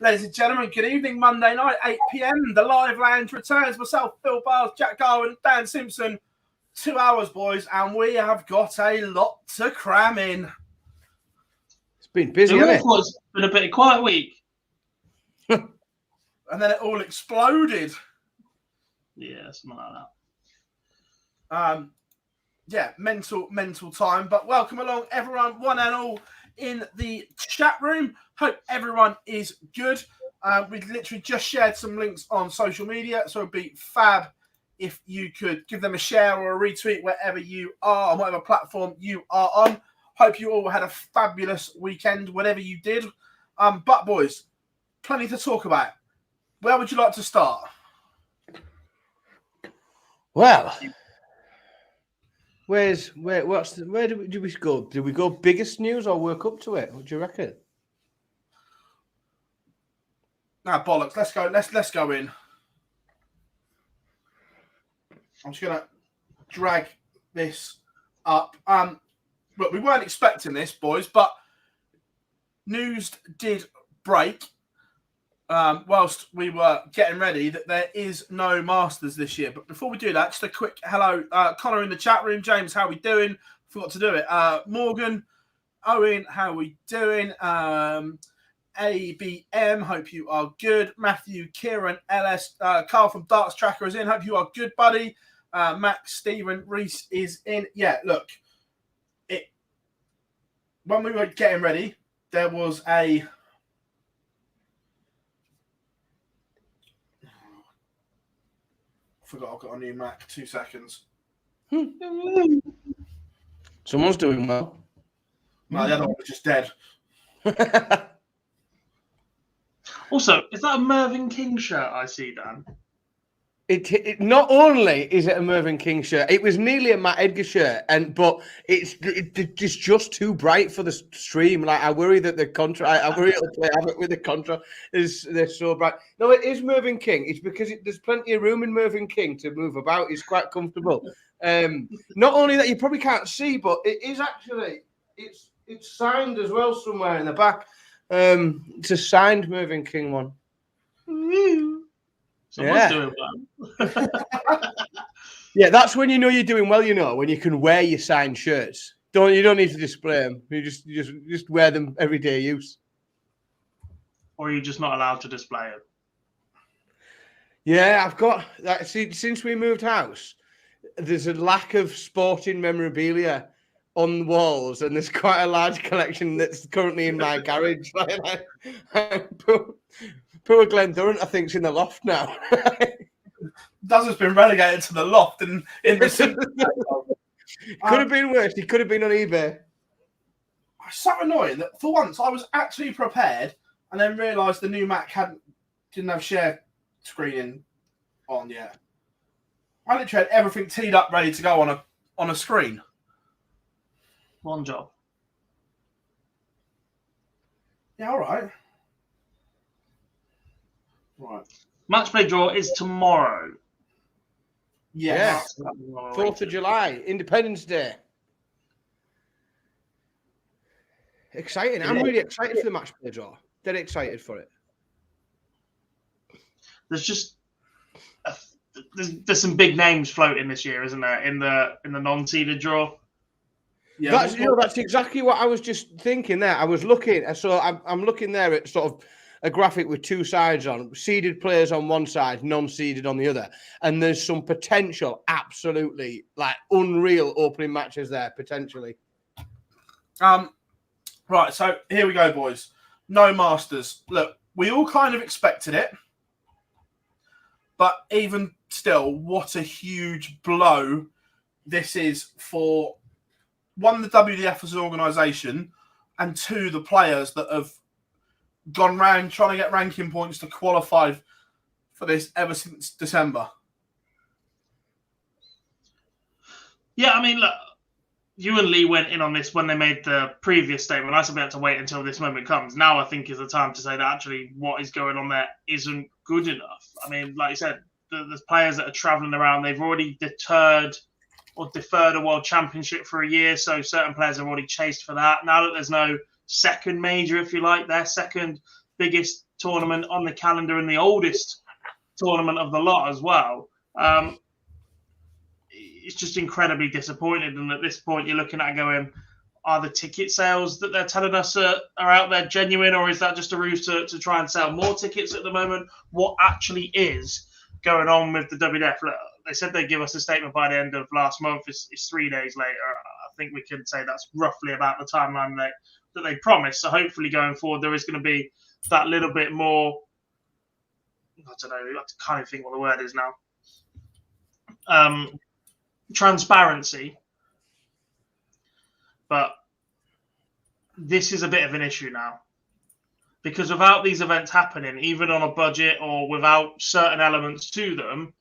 Ladies and gentlemen, good evening. Monday night, 8 p.m. The live lounge returns. Myself, Phill Bars, Jack Garwin, Dan Simpson. 2 hours, boys, and we have got a lot to cram in. It's been busy, hasn't it? It's been a bit of a quiet week. And then it all exploded. Yeah, something like that. Yeah, mental time. But welcome along, everyone, one and all, in the chat room. Hope everyone is good. We've literally just shared some links on social media, so it'd be fab if you could give them a share or a retweet wherever you are, on whatever platform you are on. Hope you all had a fabulous weekend, whatever you did. But boys, plenty to talk about. Where would you like to start? Well, where do we go? Do we go biggest news or work up to it? What do you reckon? Nah, bollocks. Let's go. Let's go in. I'm just gonna drag this up. Look, we weren't expecting this, boys, but news did break whilst we were getting ready that there is no Masters this year. But before we do that, just a quick hello, Connor in the chat room. James, how we doing? Forgot to do it. Morgan, Owen, how we doing? ABM, hope you are good. Matthew, Kieran, LS, Carl from Darts Tracker is in. Hope you are good, buddy. Max, Stephen, Reese is in. Yeah, look, when we were getting ready, there was a forgot I've got a new Mac. 2 seconds. Someone's doing well. No, the other one was just dead. Also, is that a Mervyn King shirt I see, Dan? It not only is it a Mervyn King shirt, it was nearly a Matt Edgar shirt, but it's just too bright for the stream. Like, I worry that the contrast, I worry it'll play havoc with the contrast. They're so bright. No, it is Mervyn King. It's because there's plenty of room in Mervyn King to move about. It's quite comfortable. Not only that, you probably can't see, but it is actually it's signed as well somewhere in the back. It's a signed Mervyn King one. Someone's doing well. Yeah, that's when you know you're doing well. You know, when you can wear your signed shirts. You don't need to display them. You just wear them everyday use. Or you're just not allowed to display them. Yeah, I've got that. See, since we moved house, there's a lack of sporting memorabilia on the walls, and there's quite a large collection that's currently in my garage. Poor Glenn Durrant, I think, is in the loft now. Daz has been relegated to the loft in the. Could have been worse. He could have been on eBay. It's so annoying that for once I was actually prepared, and then realised the new Mac didn't have share screening on yet. I literally had everything teed up, ready to go on a screen. One job. Yeah, all right. Right. Matchplay draw is tomorrow. Yes. 4th of July, Independence Day. Exciting. I'm really excited for the Matchplay draw. Dead excited for it. There's just there's some big names floating this year, isn't there? In the non-seeded draw. Yeah, that's exactly what I was just thinking there. I was looking, so I'm looking there at sort of a graphic with two sides on, seeded players on one side, non-seeded on the other. And there's some potential, absolutely, like unreal opening matches there, potentially. Right, so here we go, boys. No Masters. Look, we all kind of expected it. But even still, what a huge blow this is for, one, the WDF as an organisation, and two, the players that have gone round trying to get ranking points to qualify for this ever since December. Yeah, I mean, look, you and Lee went in on this when they made the previous statement. I said we had to wait until this moment comes. Now I think is the time to say that actually what is going on there isn't good enough. I mean, like you said, the players that are travelling around, they've already deferred a World Championship for a year, so certain players have already chased for that. Now that there's no second major, if you like, their second biggest tournament on the calendar and the oldest tournament of the lot as well. It's just incredibly disappointing. And at this point, you're looking at going, are the ticket sales that they're telling us are out there genuine, or is that just a ruse to try and sell more tickets at the moment? What actually is going on with the WDF? Look, they said they'd give us a statement by the end of last month. It's 3 days later. I think we can say that's roughly about the timeline that they promised. So hopefully going forward, there is going to be that little bit more, I don't know, I can't even think what the word is now. Transparency, but this is a bit of an issue now because without these events happening, even on a budget or without certain elements to them,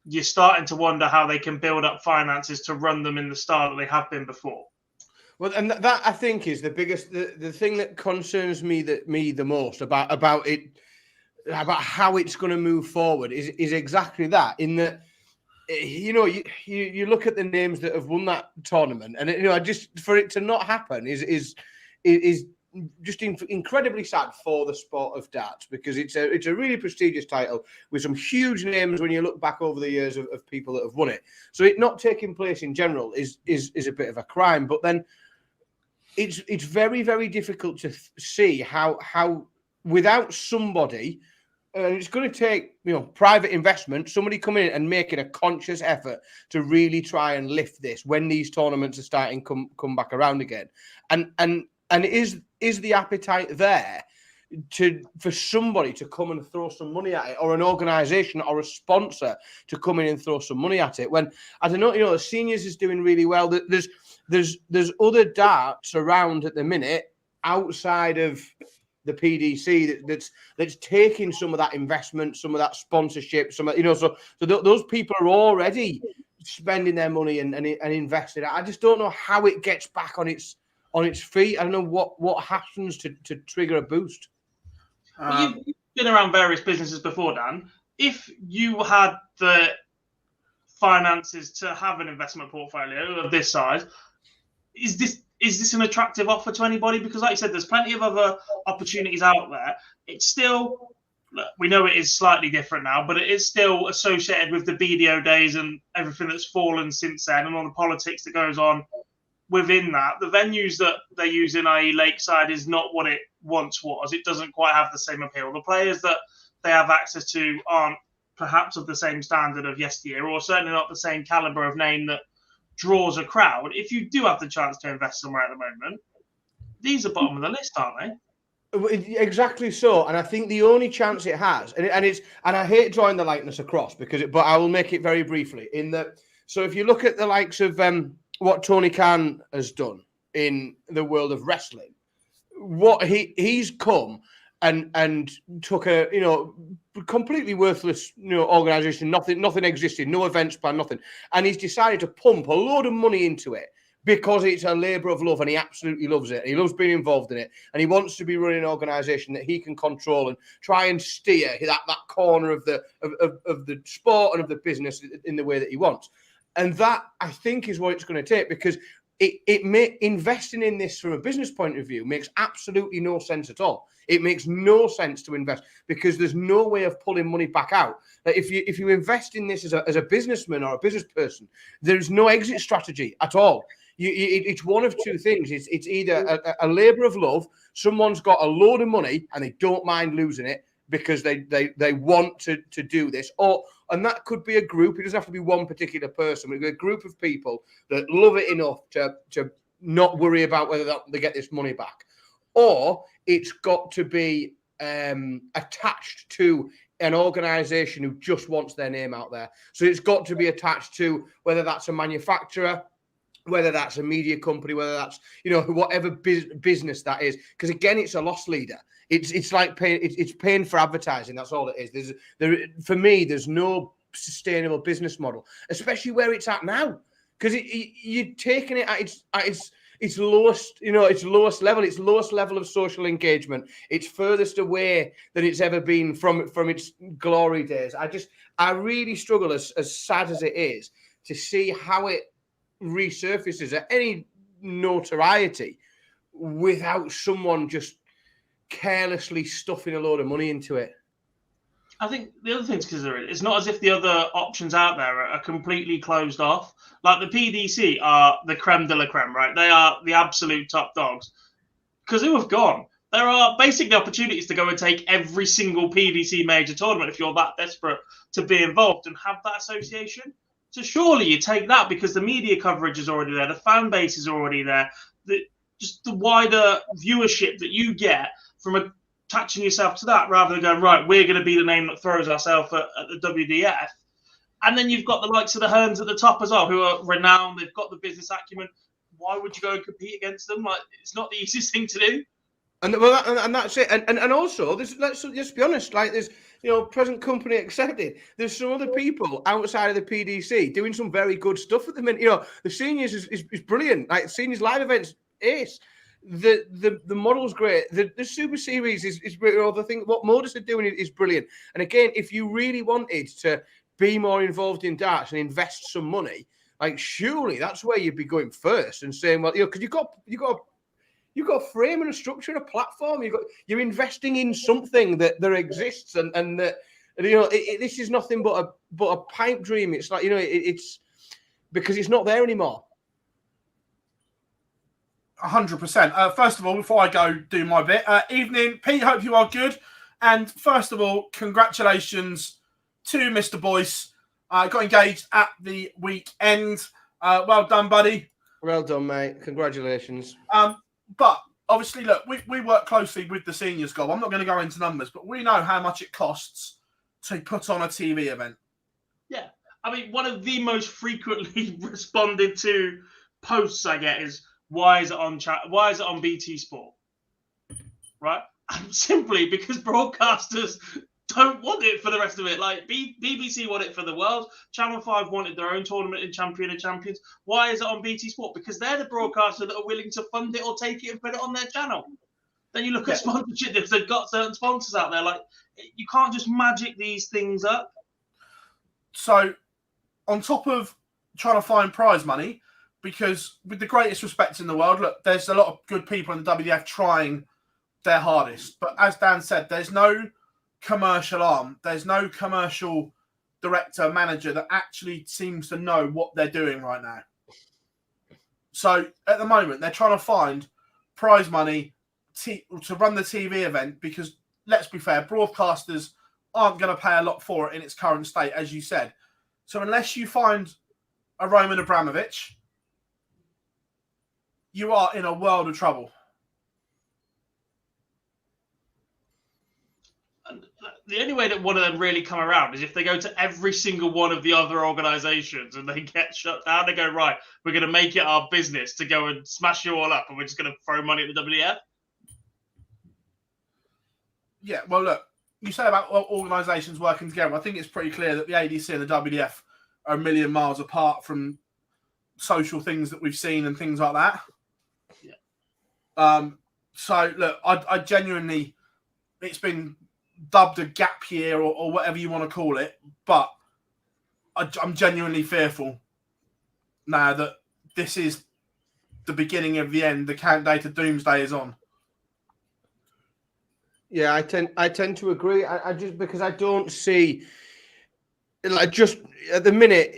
you're starting to wonder how they can build up finances to run them in the style that they have been before. Well, and that I think is the biggest, the thing that concerns me the most about it, about how it's going to move forward is exactly that. In that, you know, you look at the names that have won that tournament, and you know, just for it to not happen is just incredibly sad for the sport of darts, because it's a really prestigious title with some huge names when you look back over the years of people that have won it. So it not taking place in general is a bit of a crime. But then it's very, very difficult to see how without somebody. And it's going to take, you know, private investment, somebody coming in and making a conscious effort to really try and lift this when these tournaments are starting come back around again. And is the appetite there for somebody to come and throw some money at it, or an organisation or a sponsor to come in and throw some money at it? When, I don't know, you know, the seniors is doing really well. There's other darts around at the minute outside of the PDC that's taking some of that investment, some of that sponsorship, some of, you know, so those people are already spending their money and investing. I just don't know how it gets back on its feet. I don't know what happens to trigger a boost. Well, you've been around various businesses before, Dan. If you had the finances to have an investment portfolio of this size, is this an attractive offer to anybody? Because like you said, there's plenty of other opportunities out there. It's still, we know it is slightly different now, but it is still associated with the BDO days and everything that's fallen since then, and all the politics that goes on within that. The venues that they're using, i.e. Lakeside, is not what it once was. It doesn't quite have the same appeal. The players that they have access to aren't perhaps of the same standard of yesteryear, or certainly not the same caliber of name that draws a crowd. If you do have the chance to invest somewhere at the moment, these are bottom of the list, aren't they? Exactly so. And I think the only chance it has, and I hate drawing the likeness across but I will make it very briefly. So if you look at the likes of what Tony Khan has done in the world of wrestling, what he's come and took a, you know, completely worthless, you know, organization, nothing existed, no events plan, nothing, and he's decided to pump a load of money into it because it's a labor of love and he absolutely loves it. He loves being involved in it, and he wants to be running an organization that he can control and try and steer that corner of the sport and of the business in the way that he wants. And that, I think, is what it's going to take, because investing in this from a business point of view makes absolutely no sense at all. It makes no sense to invest because there's no way of pulling money back out. Like if you invest in this as a businessman or a business person, there's no exit strategy at all. It's one of two things. It's either a labor of love. Someone's got a load of money and they don't mind losing it because they want to do this, and that could be a group. It doesn't have to be one particular person. It could be a group of people that love it enough to not worry about whether they get this money back. Or it's got to be attached to an organisation who just wants their name out there. So it's got to be attached to whether that's a manufacturer, whether that's a media company, whether that's, you know, whatever business that is. Because again, it's a loss leader. It's like paying for advertising. That's all it is. For me, there's no sustainable business model, especially where it's at now. because you're taking it at its lowest, its lowest level, its lowest level of social engagement. It's furthest away than it's ever been from its glory days. I really struggle, as sad as it is, to see how it resurfaces at any notoriety without someone just carelessly stuffing a load of money into it. I think the other thing to consider, it's not as if the other options out there are completely closed off. Like the PDC are the creme de la creme, right? They are the absolute top dogs. Because who have gone? There are basically opportunities to go and take every single PDC major tournament if you're that desperate to be involved and have that association. So surely you take that because the media coverage is already there, the fan base is already there, just the wider viewership that you get from attaching yourself to that, rather than going, right, we're going to be the name that throws ourselves at the WDF. And then you've got the likes of the Hearns at the top as well, who are renowned. They've got the business acumen. Why would you go and compete against them? Like, it's not the easiest thing to do. And that's it. And also, let's just be honest. Like, there's present company accepted. There's some other people outside of the PDC doing some very good stuff at the minute. The seniors is brilliant. Like, seniors live events, ace. The model's great. The Super Series is the thing. What Modus are doing is brilliant. And again, if you really wanted to be more involved in darts and invest some money, like, surely that's where you'd be going first and saying, well, because you've got a frame and a structure and a platform. You're investing in something that there exists and that this is nothing but a pipe dream. It's like it's because it's not there anymore. 100%. First of all, before I go do my bit, evening, Pete. Hope you are good. And first of all, congratulations to Mr. Boyce. Got engaged at the weekend. Well done, buddy. Well done, mate. Congratulations. But obviously, look, we work closely with the seniors goal. I'm not going to go into numbers, but we know how much it costs to put on a TV event. Yeah. I mean, one of the most frequently responded to posts I get is, why is it on BT Sport? Right? Simply because broadcasters don't want it for the rest of it. Like, BBC want it for the world. Channel 5 wanted their own tournament in Champion of Champions. Why is it on BT Sport? Because they're the broadcaster that are willing to fund it or take it and put it on their channel. Then you look at sponsorship. If they've got certain sponsors out there, like, you can't just magic these things up. So, on top of trying to find prize money, because with the greatest respect in the world, look, there's a lot of good people in the WDF trying their hardest. But as Dan said, there's no commercial arm. There's no commercial director, manager that actually seems to know what they're doing right now. So at the moment, they're trying to find prize money to run the TV event because, let's be fair, broadcasters aren't going to pay a lot for it in its current state, as you said. So unless you find a Roman Abramovich, you are in a world of trouble. And the only way that one of them really come around is if they go to every single one of the other organisations and they get shut down. They go, right, we're going to make it our business to go and smash you all up and we're just going to throw money at the WDF. Yeah, well, look, you say about organisations working together. I think it's pretty clear that the ADC and the WDF are a million miles apart from social things that we've seen and things like that. Yeah. So, look, I genuinely, it's been dubbed a gap year or whatever you want to call it, but I'm genuinely fearful now that this is the beginning of the end. The countdown to doomsday is on. Yeah, I tend to agree. I just because I don't see, like, just at the minute,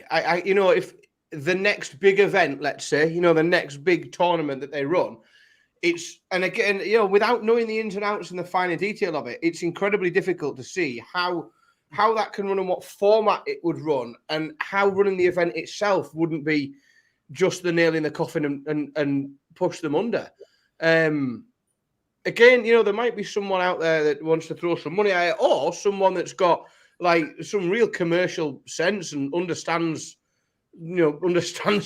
if the next big event, let's say, the next big tournament that they run, and again, without knowing the ins and outs and the finer detail of it, it's incredibly difficult to see how that can run and what format it would run and how running the event itself wouldn't be just the nail in the coffin and push them under. Again, there might be someone out there that wants to throw some money at it, or someone that's got like some real commercial sense and understands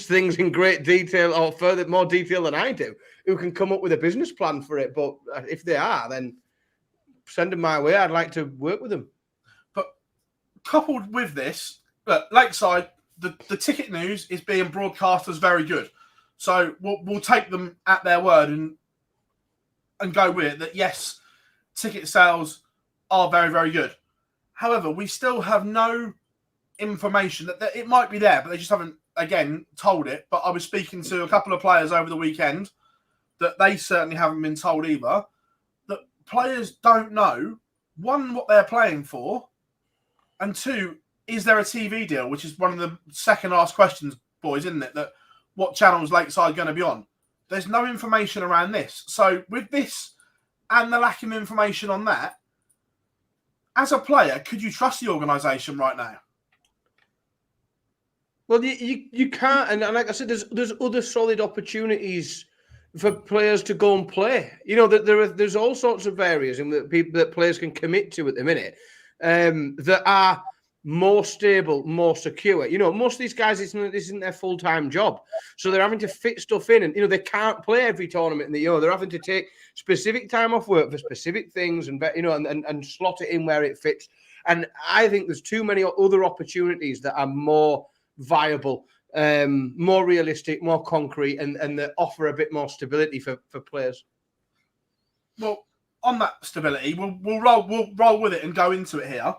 things in great detail or more detail than I do, who can come up with a business plan for it. But if they are, then send them my way. I'd like to work with them. But coupled with this, look, Lakeside, the ticket news is being broadcast as very good. So we'll take them at their word and go with it that, yes, ticket sales are very, very good. However, we still have no information that it might be there, but they just haven't, again, told it. But I was speaking to a couple of players over the weekend that they certainly haven't been told either, that players don't know, one, what they're playing for, and two, is there a TV deal, which is one of the second asked questions, boys, isn't it? That what channel is Lakeside going to be on? There's no information around this. So with this and the lack of information on that, as a player, could you trust the organisation right now? Well, you can't, and like I said, there's other solid opportunities for players to go and play. You know, that there's all sorts of areas in that players can commit to at the minute that are more stable, more secure. You know, most of these guys, this isn't their full-time job, so they're having to fit stuff in, and you know they can't play every tournament in the year. They're having to take specific time off work for specific things, and you know, and slot it in where it fits. And I think there's too many other opportunities that are more viable, more realistic, more concrete, and that offer a bit more stability for players. Well, on that stability, we'll roll with it and go into it here.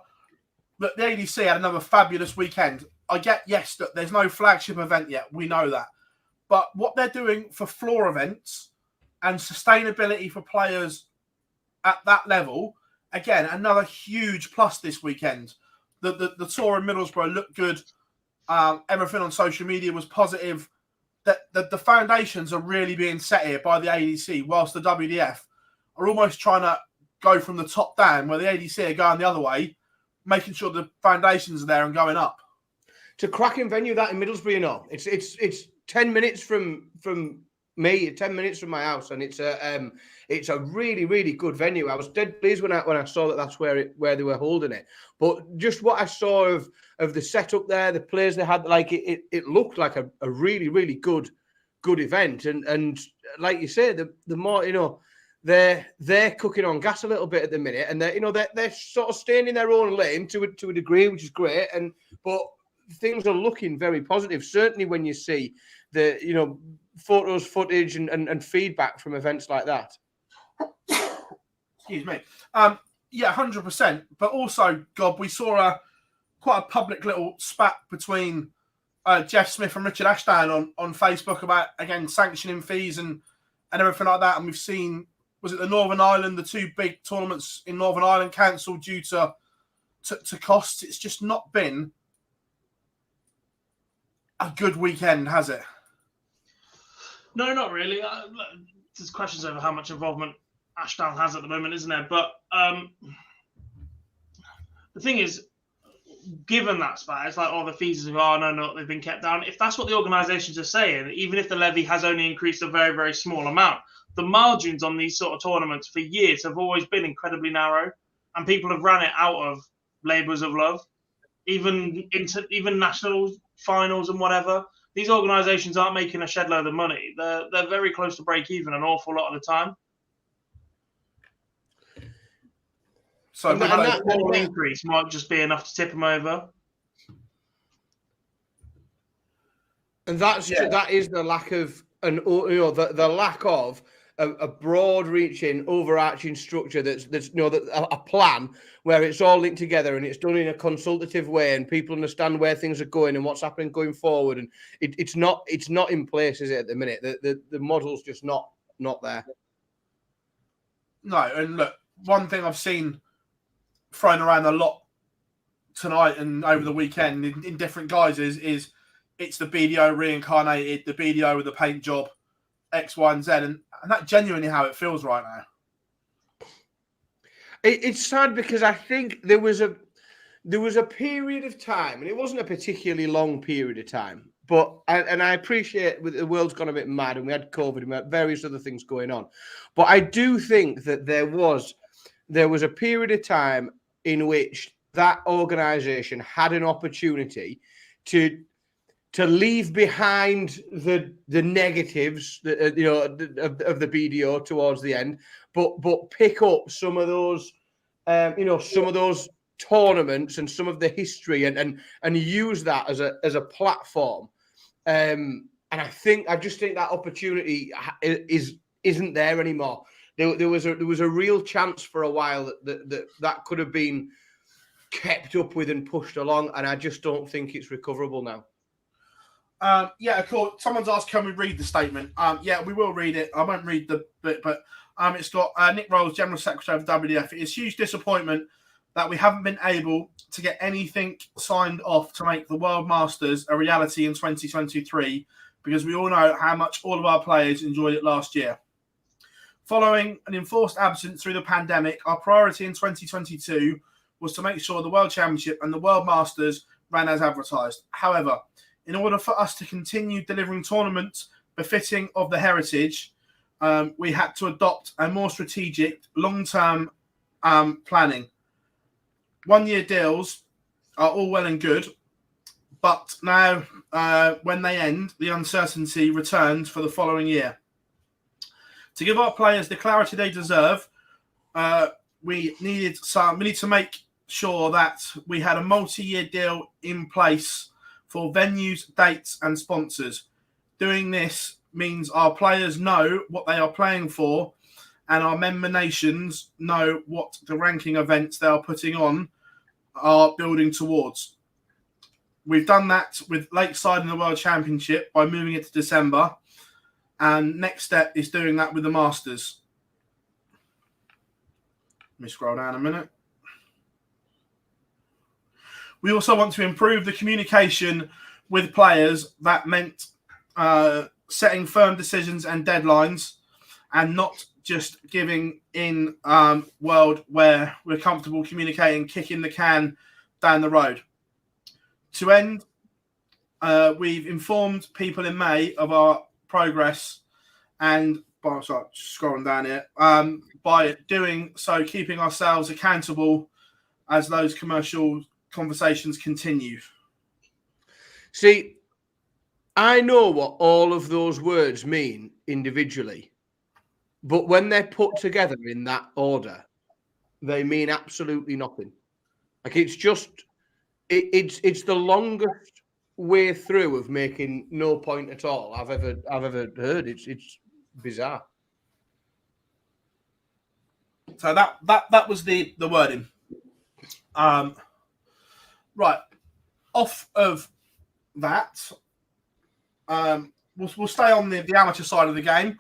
But the ADC had another fabulous weekend. I get, yes, that there's no flagship event yet. We know that. But what they're doing for floor events and sustainability for players at that level, again, another huge plus this weekend. The tour in Middlesbrough looked good. Everything on social media was positive. The foundations are really being set here by the ADC, whilst the WDF are almost trying to go from the top down, where the ADC are going the other way, making sure the foundations are there and going up. It's a cracking venue, that in Middlesbrough, you know. It's 10 minutes from me, 10 minutes from my house, and it's a really, really good venue. I was dead pleased when I saw that that's where they were holding it. But just what I saw of the setup there, the players they had, like it looked like a really, really good event. And like you say, the more, you know, they're cooking on gas a little bit at the minute, and they're sort of staying in their own lane to a degree, which is great. But things are looking very positive. Certainly when you see the, you know, photos, footage, and feedback from events like that. Excuse me. Yeah, 100%. But also, God, we saw quite a public little spat between Jeff Smith and Richard Ashdown on Facebook about, again, sanctioning fees and everything like that. And we've seen, was it the Northern Ireland, the two big tournaments in Northern Ireland cancelled due to costs? It's just not been a good weekend, has it? No, not really. There's questions over how much involvement Ashdown has at the moment, isn't there? But the thing is, given that spat, it's like, the fees no, they've been kept down. If that's what the organisations are saying, even if the levy has only increased a very, very small amount, the margins on these sort of tournaments for years have always been incredibly narrow, and people have ran it out of labours of love, even national finals and whatever. These organisations aren't making a shed load of money. They're very close to break even an awful lot of the time. So that small increase might just be enough to tip them over. And that is the lack of the lack of a broad-reaching, overarching structure that's a plan where it's all linked together and it's done in a consultative way and people understand where things are going and what's happening going forward. And it's not in place, is it, at the minute? The model's just not there. No, and look, one thing I've seen thrown around a lot tonight and over the weekend in different guises is it's the BDO reincarnated, the BDO with the paint job, X, Y, and Z, and that's genuinely how it feels right now. It's sad because I think there was a period of time, and it wasn't a particularly long period of time, but I appreciate the world's gone a bit mad, and we had COVID, and we had various other things going on, but I do think that there was a period of time in which that organisation had an opportunity to leave behind the negatives of the BDO towards the end, but pick up some of those tournaments and some of the history and use that as a platform. And I just think that opportunity isn't there anymore. There was a real chance for a while that could have been kept up with and pushed along, and I just don't think it's recoverable now. Yeah, of course. Someone's asked, can we read the statement? Yeah, we will read it. I won't read the bit, but it's got Nick Rolls, General Secretary of WDF. It is huge disappointment that we haven't been able to get anything signed off to make the World Masters a reality in 2023, because we all know how much all of our players enjoyed it last year. Following an enforced absence through the pandemic, our priority in 2022 was to make sure the World Championship and the World Masters ran as advertised. However, in order for us to continue delivering tournaments befitting of the heritage, we had to adopt a more strategic, long-term planning. One-year deals are all well and good, but now when they end, the uncertainty returns for the following year. To give our players the clarity they deserve, we need to make sure that we had a multi-year deal in place for venues, dates, and sponsors. Doing this means our players know what they are playing for, and our member nations know what the ranking events they are putting on are building towards. We've done that with Lakeside in the World Championship by moving it to December, and next step is doing that with the Masters. Let me scroll down a minute. We also want to improve the communication with players. That meant setting firm decisions and deadlines, and not just giving in world where we're comfortable communicating, kicking the can down the road. To end, we've informed people in May of our progress, and scrolling down here, by doing so, keeping ourselves accountable as those commercial conversations continue. See, I know what all of those words mean individually, but when they're put together in that order, they mean absolutely nothing. Like, it's just it's the longest way through of making no point at all I've ever heard. It's bizarre. So that was the wording. Right. Off of that, we'll stay on the amateur side of the game.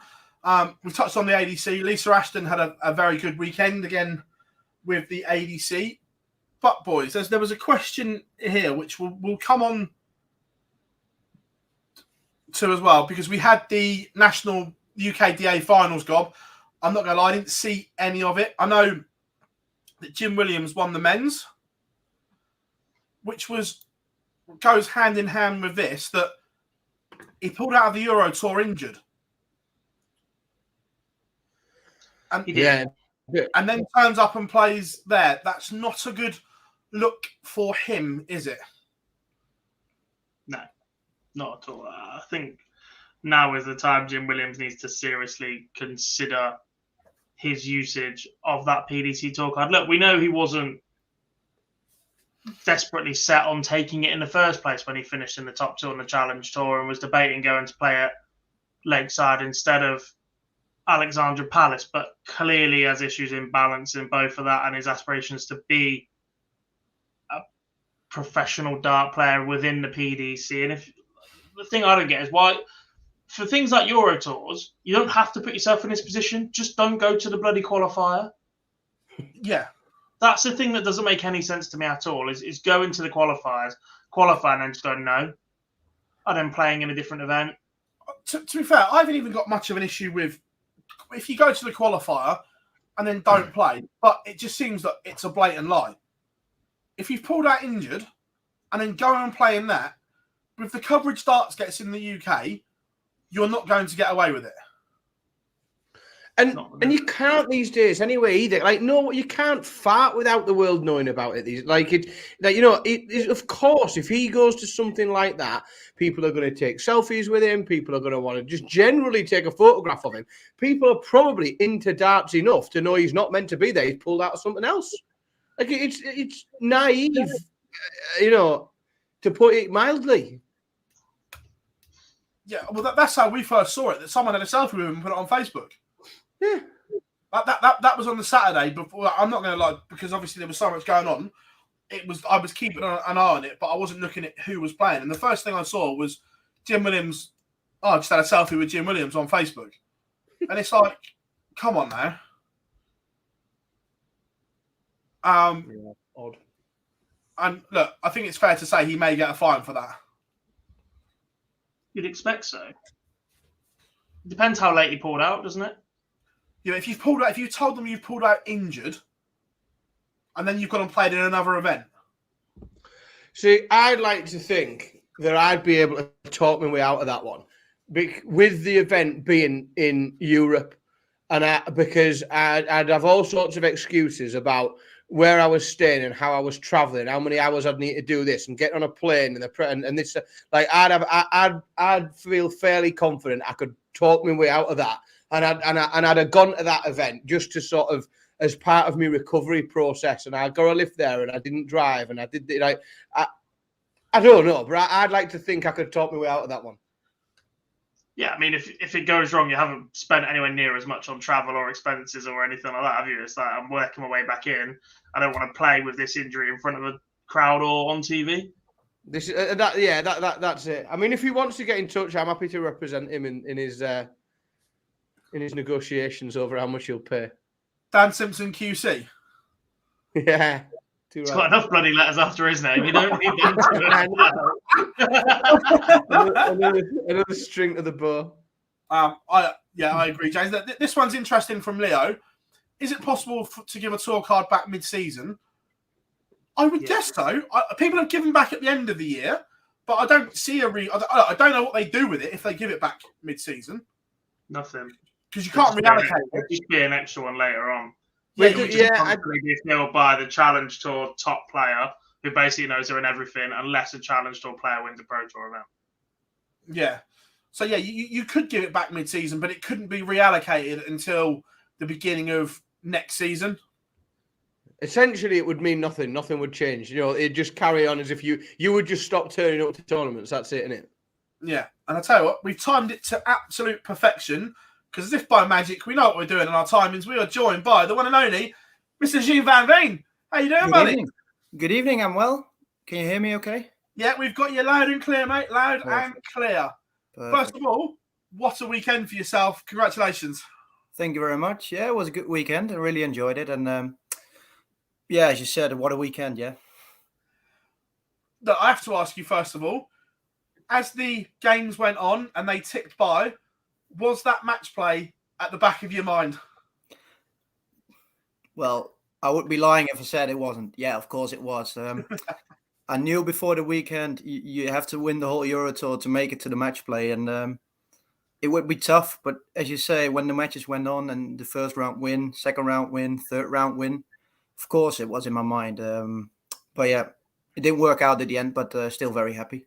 We've touched on the ADC. Lisa Ashton had a very good weekend again with the ADC. But boys, there was a question here which we'll come on to as well, because we had the national UKDA finals gob. I'm not going to lie, I didn't see any of it. I know that Jim Williams won the men's, which goes hand in hand with this, that he pulled out of the Euro Tour injured. And, yeah. And then turns up and plays there. That's not a good look for him, is it? No, not at all. I think now is the time Jim Williams needs to seriously consider his usage of that PDC tour card. Look, we know he wasn't desperately set on taking it in the first place when he finished in the top two on the Challenge Tour and was debating going to play at Lakeside instead of Alexandra Palace, but clearly has issues in balancing both of that and his aspirations to be a professional dart player within the PDC. And if the thing I don't get is why, for things like Euro Tours, you don't have to put yourself in this position. Just don't go to the bloody qualifier. Yeah. That's the thing that doesn't make any sense to me at all, is going to the qualifiers, qualify, and then just go, no, I'm then playing in a different event. To be fair, I haven't even got much of an issue with if you go to the qualifier and then don't play, but it just seems that it's a blatant lie. If you've pulled out injured and then go and play in that, with the coverage darts gets in the UK, you're not going to get away with it. And you can't these days anyway either. Like, no, you can't fart without the world knowing about it. Of course, if he goes to something like that, people are going to take selfies with him. People are going to want to just generally take a photograph of him. People are probably into darts enough to know he's not meant to be there. He's pulled out of something else. Like it's naive, to put it mildly. Yeah, well, that's how we first saw it. That someone had a selfie with him and put it on Facebook. Yeah. That was on the Saturday before. I'm not going to lie, because obviously there was so much going on. I was keeping an eye on it, but I wasn't looking at who was playing. And the first thing I saw was Jim Williams. Oh, I just had a selfie with Jim Williams on Facebook, and it's like, come on now. Odd. And look, I think it's fair to say he may get a fine for that. You'd expect so. Depends how late he pulled out, doesn't it? Yeah, if you told them you've pulled out injured, and then you've gone and played in another event. See, I'd like to think that I'd be able to talk my way out of that one, with the event being in Europe, and because I'd have all sorts of excuses about where I was staying and how I was traveling, how many hours I'd need to do this and get on a plane and this. Like I'd feel fairly confident I could talk my way out of that, and I'd have gone to that event just to sort of as part of my recovery process, and I got a lift there and I didn't drive and I did like I don't know, but I'd like to think I could talk my way out of that one. Yeah, I mean, if it goes wrong, you haven't spent anywhere near as much on travel or expenses or anything like that, have you? It's like, I'm working my way back in. I don't want to play with this injury in front of a crowd or on TV. That's it. I mean, if he wants to get in touch, I'm happy to represent him in his negotiations over how much he'll pay. Dan Simpson QC. Yeah. He's got enough bloody letters after his name. You don't need them another string to the bow. I agree, James. This one's interesting from Leo. Is it possible to give a tour card back mid-season? I would guess so. People have given back at the end of the year, but I don't see I don't know what they do with it if they give it back mid-season. Nothing. Because you can't reallocate it. Just be an extra one later on. Yeah, I'd be filled by the Challenge Tour top player who basically knows they're in everything, unless a Challenge Tour player wins a Pro Tour event. Yeah. So, yeah, you could give it back mid-season, but it couldn't be reallocated until the beginning of next season. Essentially, it would mean nothing. Nothing would change. It'd just carry on as if you would just stop turning up to tournaments. That's it, isn't it? Yeah. And I tell you what, we've timed it to absolute perfection. Because as if by magic, we know what we're doing in our timings. We are joined by the one and only Mr. Gian van Veen. How you doing, buddy? Good evening. I'm well. Can you hear me okay? Yeah, we've got you loud and clear, mate. Loud and clear. Perfect. First of all, what a weekend for yourself. Congratulations. Thank you very much. Yeah, it was a good weekend. I really enjoyed it. And as you said, what a weekend, yeah. Look, I have to ask you, first of all, as the games went on and they ticked by, was that match play at the back of your mind? Well, I would be lying if I said it wasn't. Yeah, of course it was. I knew before the weekend you have to win the whole Euro Tour to make it to the match play, and it would be tough. But as you say, when the matches went on and the first round win, second round win, third round win, of course it was in my mind. But yeah, it didn't work out at the end, but still very happy.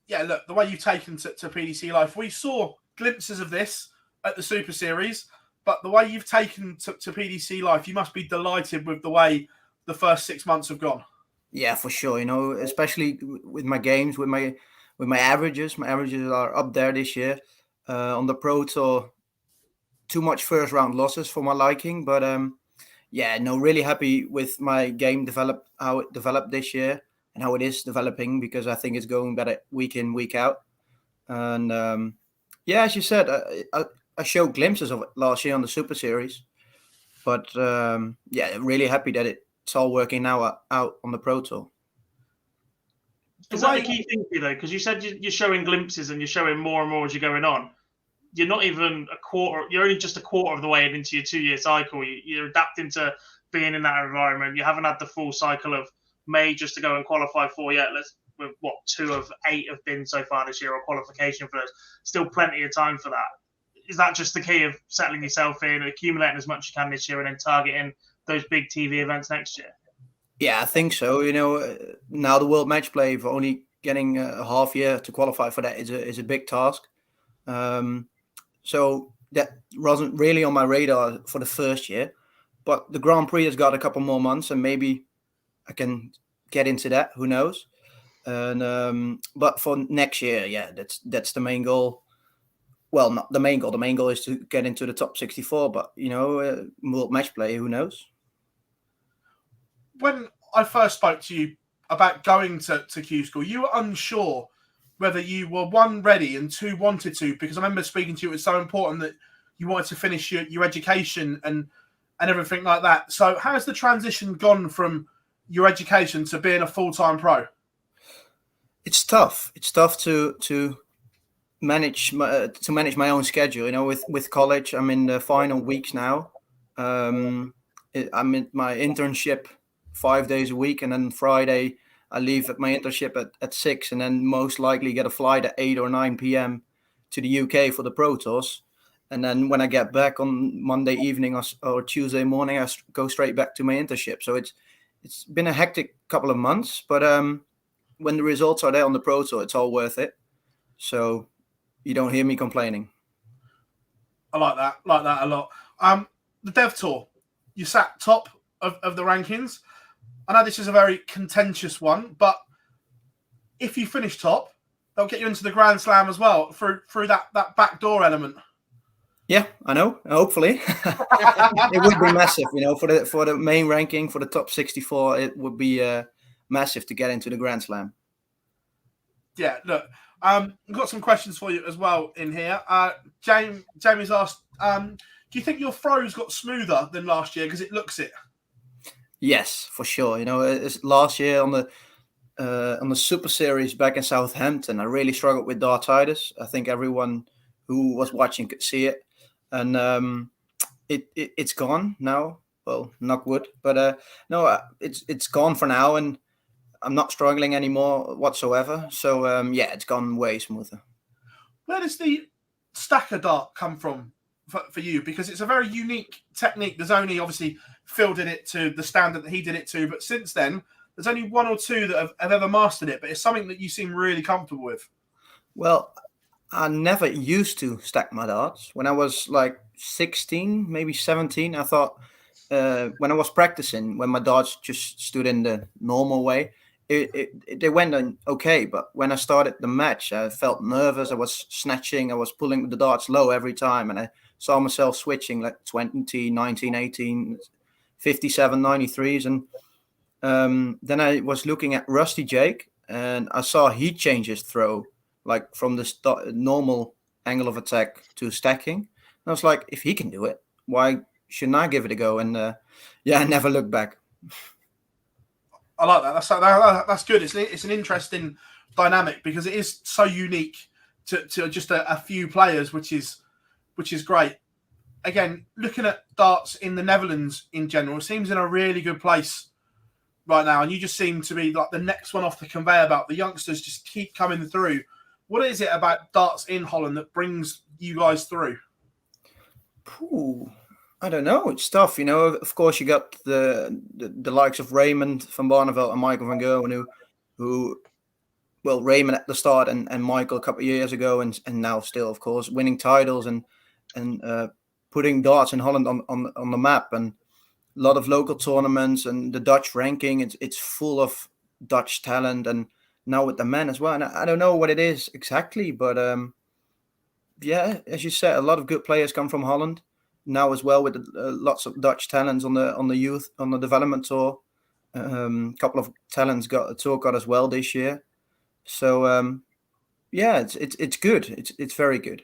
Yeah, look, the way you've taken to PDC Life, we saw glimpses of this at the Super Series, but the way you've taken to PDC Life, you must be delighted with the way the first 6 months have gone. Yeah, for sure. Especially with my games, with my averages. My averages are up there this year. On the Pro Tour, too much first round losses for my liking, but really happy with my game how it developed this year and how it is developing, because I think it's going better week in, week out. And as you said, I showed glimpses of it last year on the Super Series, but really happy that it's all working now out on the Pro Tour. Is that the key thing for you, though? Because you said you're showing glimpses and you're showing more and more as you're going on. You're not even a quarter. You're only just a quarter of the way into your 2-year cycle. You're adapting to being in that environment. You haven't had the full cycle of majors to go and qualify for yet. With 2 of 8 have been so far this year, or qualification for those. Still plenty of time for that. Is that just the key of settling yourself in, accumulating as much as you can this year, and then targeting those big TV events next year? Yeah, I think so. Now the World Matchplay, for only getting a half year to qualify for that is a big task. So that wasn't really on my radar for the first year. but the Grand Prix has got a couple more months, and maybe I can get into that. Who knows? And but for next year, yeah, that's the main goal. Well, not the main goal. The main goal is to get into the top 64. But World Matchplay, who knows? When I first spoke to you about going to Q School, you were unsure whether you were, one, ready, and two, wanted to, because I remember speaking to you, it was so important that you wanted to finish your education and everything like that. So how's the transition gone from your education to being a full-time pro? It's tough. It's tough to manage my own schedule. With college, I'm in the final weeks now. I'm in my internship 5 days a week, and then Friday I leave at my internship at 6, and then most likely get a flight at 8 or 9 p.m. to the UK for the Pro Tours. And then when I get back on Monday evening or Tuesday morning, I go straight back to my internship. So it's been a hectic couple of months, but when the results are there on the Pro Tour, it's all worth it. So you don't hear me complaining. I like that a lot. The Dev Tour, you sat top of the rankings. I know this is a very contentious one, but if you finish top, they'll get you into the Grand Slam as well through that backdoor element. Yeah, I know. Hopefully, it would be massive. For the main ranking, for the top 64, it would be massive to get into the Grand Slam. Yeah, look, I've got some questions for you as well in here. Jamie's asked, do you think your throws got smoother than last year? Because it looks it. Yes, for sure. It's last year on the Super Series back in Southampton, I really struggled with dartitis. I think everyone who was watching could see it, and it's gone now. Well, knock wood, but no, it's gone for now, and I'm not struggling anymore whatsoever. So yeah, it's gone way smoother. Where does the stacker dart come from for you? Because it's a very unique technique. There's only, obviously, Phill did it to the standard that he did it to, but since then, there's only one or two that have ever mastered it, but it's something that you seem really comfortable with. Well, I never used to stack my darts. When I was like 16, maybe 17, I thought when I was practicing, when my darts just stood in the normal way, they went on okay. But when I started the match, I felt nervous. I was snatching. I was pulling the darts low every time. And I saw myself switching like 20, 19, 18, 57, 93s. And then I was looking at Rusty Jake, and I saw he change his throw, like from the normal angle of attack to stacking. And I was like, if he can do it, why shouldn't I give it a go? And I never looked back. I like that. That's good. It's an interesting dynamic because it is so unique to just a few players, which is great. Again, looking at darts in the Netherlands in general, it seems in a really good place right now, and you just seem to be like the next one off the conveyor belt. The youngsters just keep coming through. What is it about darts in Holland that brings you guys through? I don't know. It's tough, Of course, you got the likes of Raymond van Barneveld and Michael van Gerwen, who Raymond at the start and Michael a couple of years ago, and now still, of course, winning titles and putting darts in Holland on the map, and a lot of local tournaments and the Dutch ranking. It's full of Dutch talent, and now with the men as well. And I don't know what it is exactly, but as you said, a lot of good players come from Holland now as well, with lots of Dutch talents on the youth, on the development tour. A couple of talents got a tour got as well this year. So it's good. It's very good.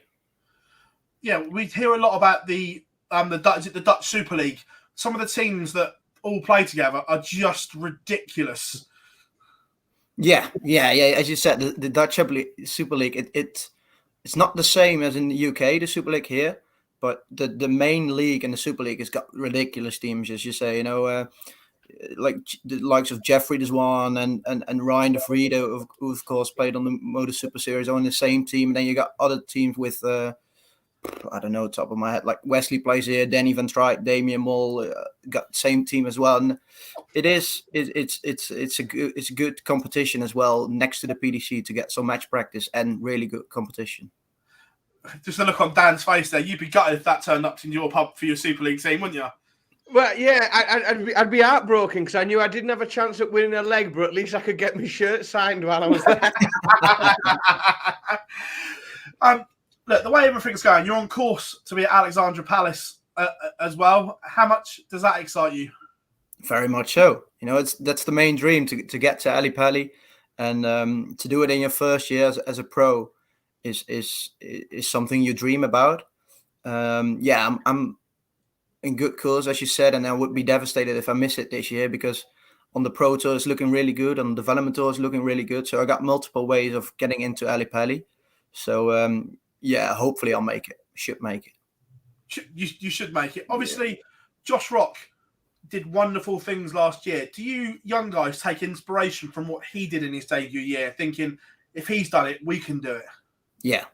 Yeah, we hear a lot about the Dutch Super League. Some of the teams that all play together are just ridiculous. Yeah. As you said, the Dutch Super League, it's not the same as in the UK, the Super League here, but the main league and the Super League has got ridiculous teams, as you say. Like the likes of Jeffrey Deswan and Ryan de Vriede, who of course played on the Motor Super Series, on the same team. And then you got other teams with I don't know, top of my head, like Wesley plays here, Danny Van Trijk, Damien Mol, got the same team as well. And it's a good competition as well, next to the PDC, to get some match practice and really good competition. Just a look on Dan's face there. You'd be gutted if that turned up in your pub for your Super League team, wouldn't you? Well, yeah, I'd be heartbroken because I knew I didn't have a chance at winning a leg, but at least I could get my shirt signed while I was there. Look, the way everything's going, you're on course to be at Alexandra Palace as well. How much does that excite you? Very much so. That's the main dream to get to Ali Pali, and to do it in your first year as a pro is something you dream about. I'm in good course, as you said, and I would be devastated if I miss it this year because on the Pro Tour it's looking really good, on the Development Tour it's looking really good. So I got multiple ways of getting into Ali Pali. So hopefully I'll make it. Should make it. You should make it. Obviously, Josh Rock did wonderful things last year. Do you young guys take inspiration from what he did in his debut year, thinking if he's done it, we can do it? Yeah,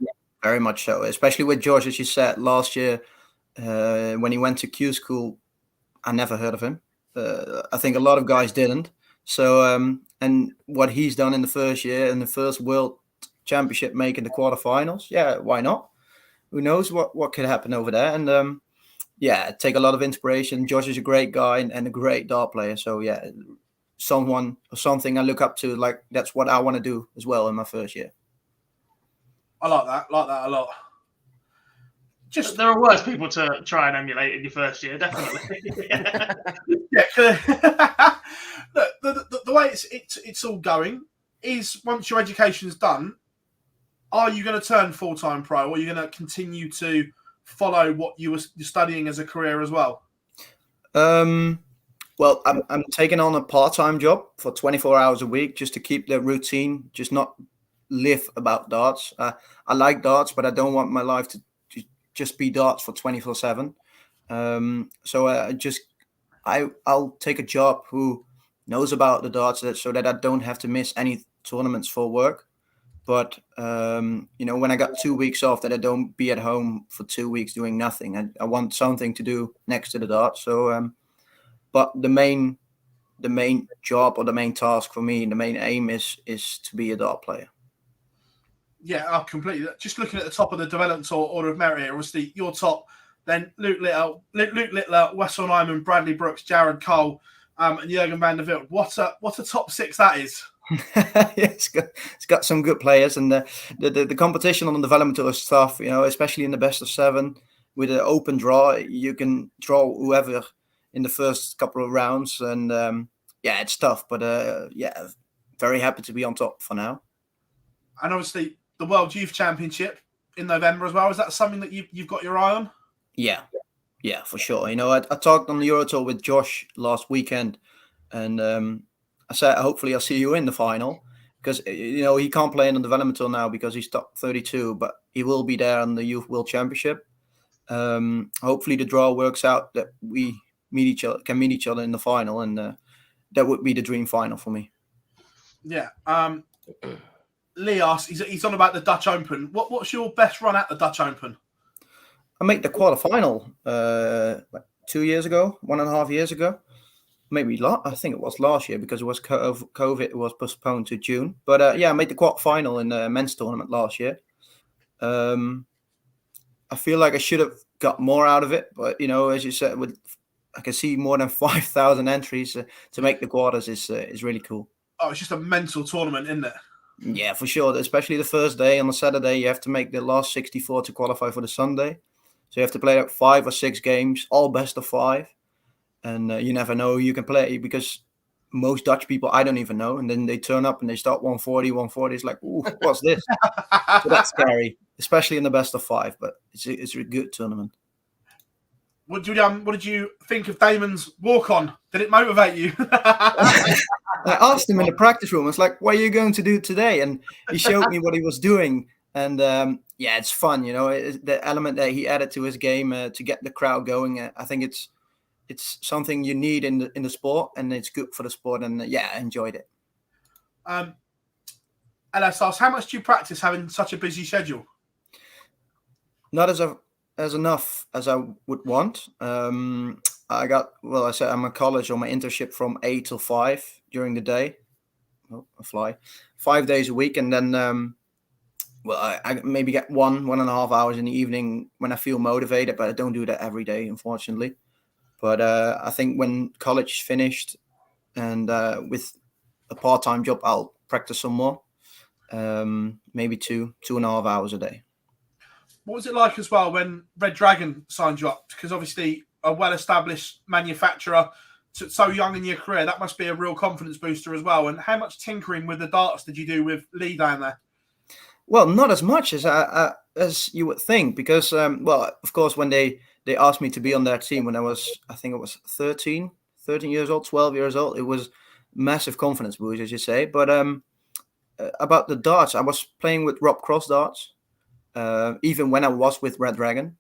very much so. Especially with Josh, as you said, last year when he went to Q School, I never heard of him. I think a lot of guys didn't. So, and what he's done in the first year, in the first World Championship, making the quarterfinals, yeah, why not? Who knows what could happen over there? And take a lot of inspiration. Josh is a great guy and a great dart player. So yeah, someone or something I look up to. Like that's what I want to do as well in my first year. I like that a lot. Just there are worse people to try and emulate in your first year, definitely. Yeah. Look, the way it's all going is once your education's done, are you going to turn full-time pro, or are you going to continue to follow what you're studying as a career as well? Well, I'm taking on a part-time job for 24 hours a week just to keep the routine, just not live about darts. I like darts, but I don't want my life to just be darts for 24/7. I'll take a job who knows about the darts so that I don't have to miss any tournaments for work. But when I got 2 weeks off, that I don't be at home for 2 weeks doing nothing. I want something to do next to the darts. So, but the main job or the main task for me, the main aim is to be a dart player. Yeah, completely. Just looking at the top of the development order of merit here, obviously your top, then Luke Littler, Wessel Nyman, Bradley Brooks, Jared Cole, and Jurgen van der Velde. What a top six that is. Yeah, it's got some good players, and the competition on the development tour is tough. Especially in the best of 7 with an open draw, you can draw whoever in the first couple of rounds, and it's tough. But very happy to be on top for now. And obviously the World Youth Championship in November as well. Is that something that you've got your eye on? Yeah, for sure. I talked on the Euro Tour with Josh last weekend, and I said hopefully I'll see you in the final, because he can't play in the development tour now because he's top 32, but he will be there on the Youth World Championship. Hopefully the draw works out that we can meet each other in the final, and that would be the dream final for me. Yeah. Lee asks, he's on about the Dutch Open. What's your best run at the Dutch Open? I made the quarterfinal 2 years ago, 1.5 years ago. Maybe I think it was last year because it was COVID. It was postponed to June. But I made the quarterfinal in the men's tournament last year. I feel like I should have got more out of it. But, as you said, I can see more than 5,000 entries to make the quarters is really cool. Oh, it's just a mental tournament, isn't it? Yeah, for sure. Especially the first day. On the Saturday, you have to make the last 64 to qualify for the Sunday. So you have to play like 5 or 6 games, all best of 5. And you never know who you can play, because most Dutch people I don't even know. And then they turn up and they start 140. It's like, ooh, what's this? So that's scary, especially in the best of 5. But it's a good tournament. What did you think of Damon's walk-on? Did it motivate you? I asked him in the practice room. I was like, what are you going to do today? And he showed me what he was doing. And it's fun, the element that he added to his game to get the crowd going. I think it's something you need in the sport, and it's good for the sport. And I enjoyed it. LS asks, how much do you practice having such a busy schedule? Not as enough as I would want. I said I'm at college on my internship from 8 till 5 during the day. I fly 5 days a week, and then I maybe get 1.5 hours in the evening when I feel motivated, but I don't do that every day, unfortunately. But I think when college finished and with a part-time job, I'll practice some more. Maybe 2.5 hours a day. What was it like as well when Red Dragon signed you up? Because obviously a well-established manufacturer, so young in your career, that must be a real confidence booster as well. And how much tinkering with the darts did you do with Lee down there? Well, not as much as you would think, because of course, when they asked me to be on that team when I think it was 13 years old, 12 years old, it was massive confidence boost, as you say. But about the darts, I was playing with Rob Cross darts, even when I was with Red Dragon.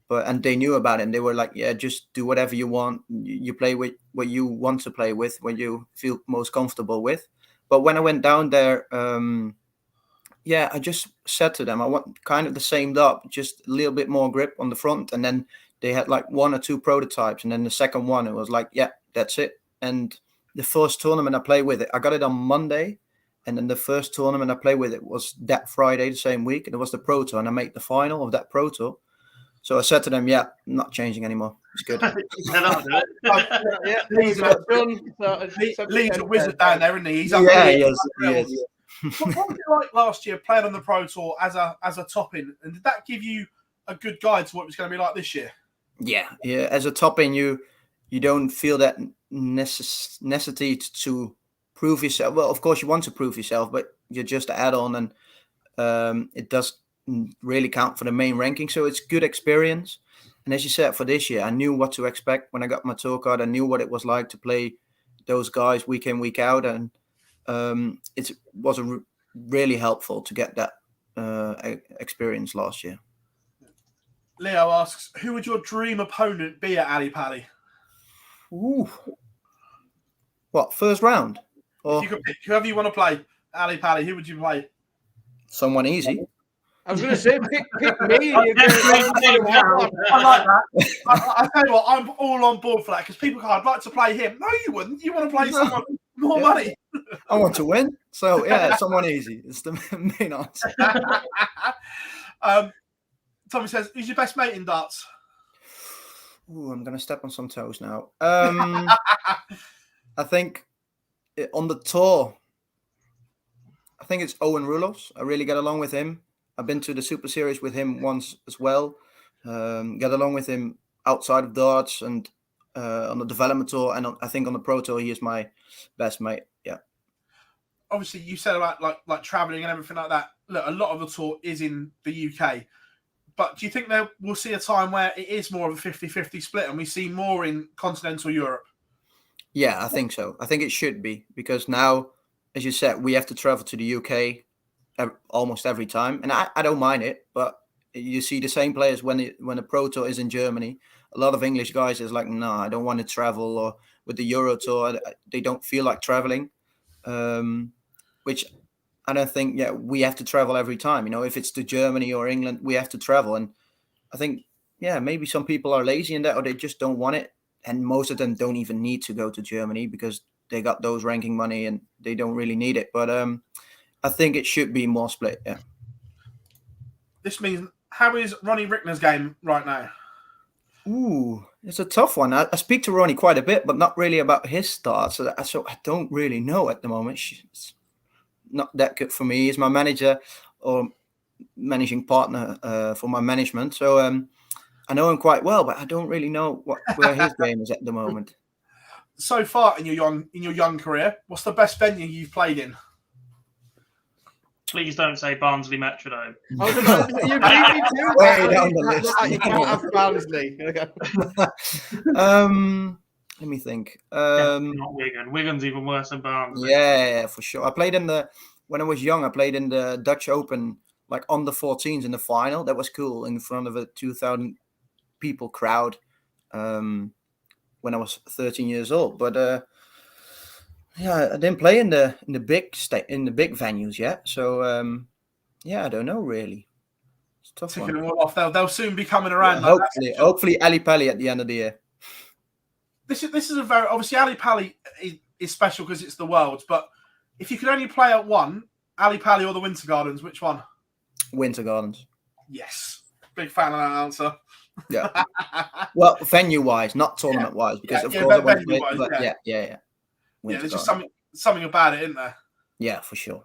And they knew about it, and they were like, "Yeah, just do whatever you want. You play with what you want to play with, what you feel most comfortable with." But when I went down there, I just said to them, I want kind of the same dart, just a little bit more grip on the front. And then they had like 1 or 2 prototypes, and then the second one, it was like, yeah, that's it. And the first tournament I played with it, I got it on Monday, and then the first tournament I played with it was that Friday, the same week, and it was the Pro Tour, and I made the final of that Pro Tour. So I said to them, "Yeah, I'm not changing anymore. It's good." Lee's a wizard down there, isn't he? He's he is. What was it like last year playing on the Pro Tour as a top-in? And did that give you a good guide to what it was going to be like this year? Yeah. As a top-in, you don't feel that necessity to prove yourself. Well, of course, you want to prove yourself, but you're just an add-on, and it does really count for the main ranking. So it's good experience. And as you said, for this year, I knew what to expect when I got my tour card. I knew what it was like to play those guys week in, week out, and it was really helpful to get that experience last year. Leo asks, who would your dream opponent be at Ali Pali? Ooh. What, first round? Or if you could pick whoever you want to play, Ali Pali, who would you play? Someone easy. I was going to say, pick me. I like that. I tell you what, I'm all on board for that, because people go, I'd like to play him. No, you wouldn't. You want to play someone more money. I want to win. So, yeah, someone easy. It's the main answer. Tommy says, who's your best mate in darts? Ooh, I'm going to step on some toes now. I think on the tour, I think it's Owen Rulos. I really get along with him. I've been to the Super Series with him once as well. Get along with him outside of darts and on the development tour. And I think on the Pro Tour, he is my best mate. Yeah. Obviously, you said about like traveling and everything like that. Look, a lot of the tour is in the UK. But do you think that we'll see a time where it is more of a 50-50 split and we see more in continental Europe? Yeah, I think so. I think it should be, because now, as you said, we have to travel to the UK almost every time, and I don't mind it. But you see the same players when the Pro Tour is in Germany. A lot of English guys is like, no, I don't want to travel. Or with the Euro Tour, they don't feel like traveling, which I don't think. Yeah, we have to travel every time. You know, if it's to Germany or England, we have to travel. And I think, yeah, maybe some people are lazy in that, or they just don't want it. And most of them don't even need to go to Germany because they got those ranking money and they don't really need it. But I think it should be more split. Yeah. This means, how is Ronnie Rickner's game right now? Ooh, it's a tough one. I speak to Ronnie quite a bit, but not really about his starts. So I don't really know at the moment. It's not that good for me. He's my manager or managing partner for my management. So I know him quite well, but I don't really know where his game is at the moment. So far in your young career, what's the best venue you've played in? Please don't say Barnsley Metrodome. You beat me too. Way down the list. You can't have Barnsley. Let me think. Not Wigan. Wigan's even worse than Barnsley. Yeah, for sure. I played when I was young, I played in the Dutch Open, like on the 14s in the final. That was cool, in front of a 2,000 people crowd when I was 13 years old. But yeah, I didn't play in the big venues yet. So I don't know really. It's a tough one. Them all off. They'll soon be coming around. Yeah, hopefully Ali Pali at the end of the year. This is a very, obviously Ali Pali is special because it's the Worlds. But if you could only play at one, Ali Pali or the Winter Gardens, which one? Winter Gardens. Yes, big fan of that answer. Yeah. Well, venue-wise, not tournament-wise, because of course I want to play. But yeah. Yeah, there's just something about it, isn't there? Yeah, for sure.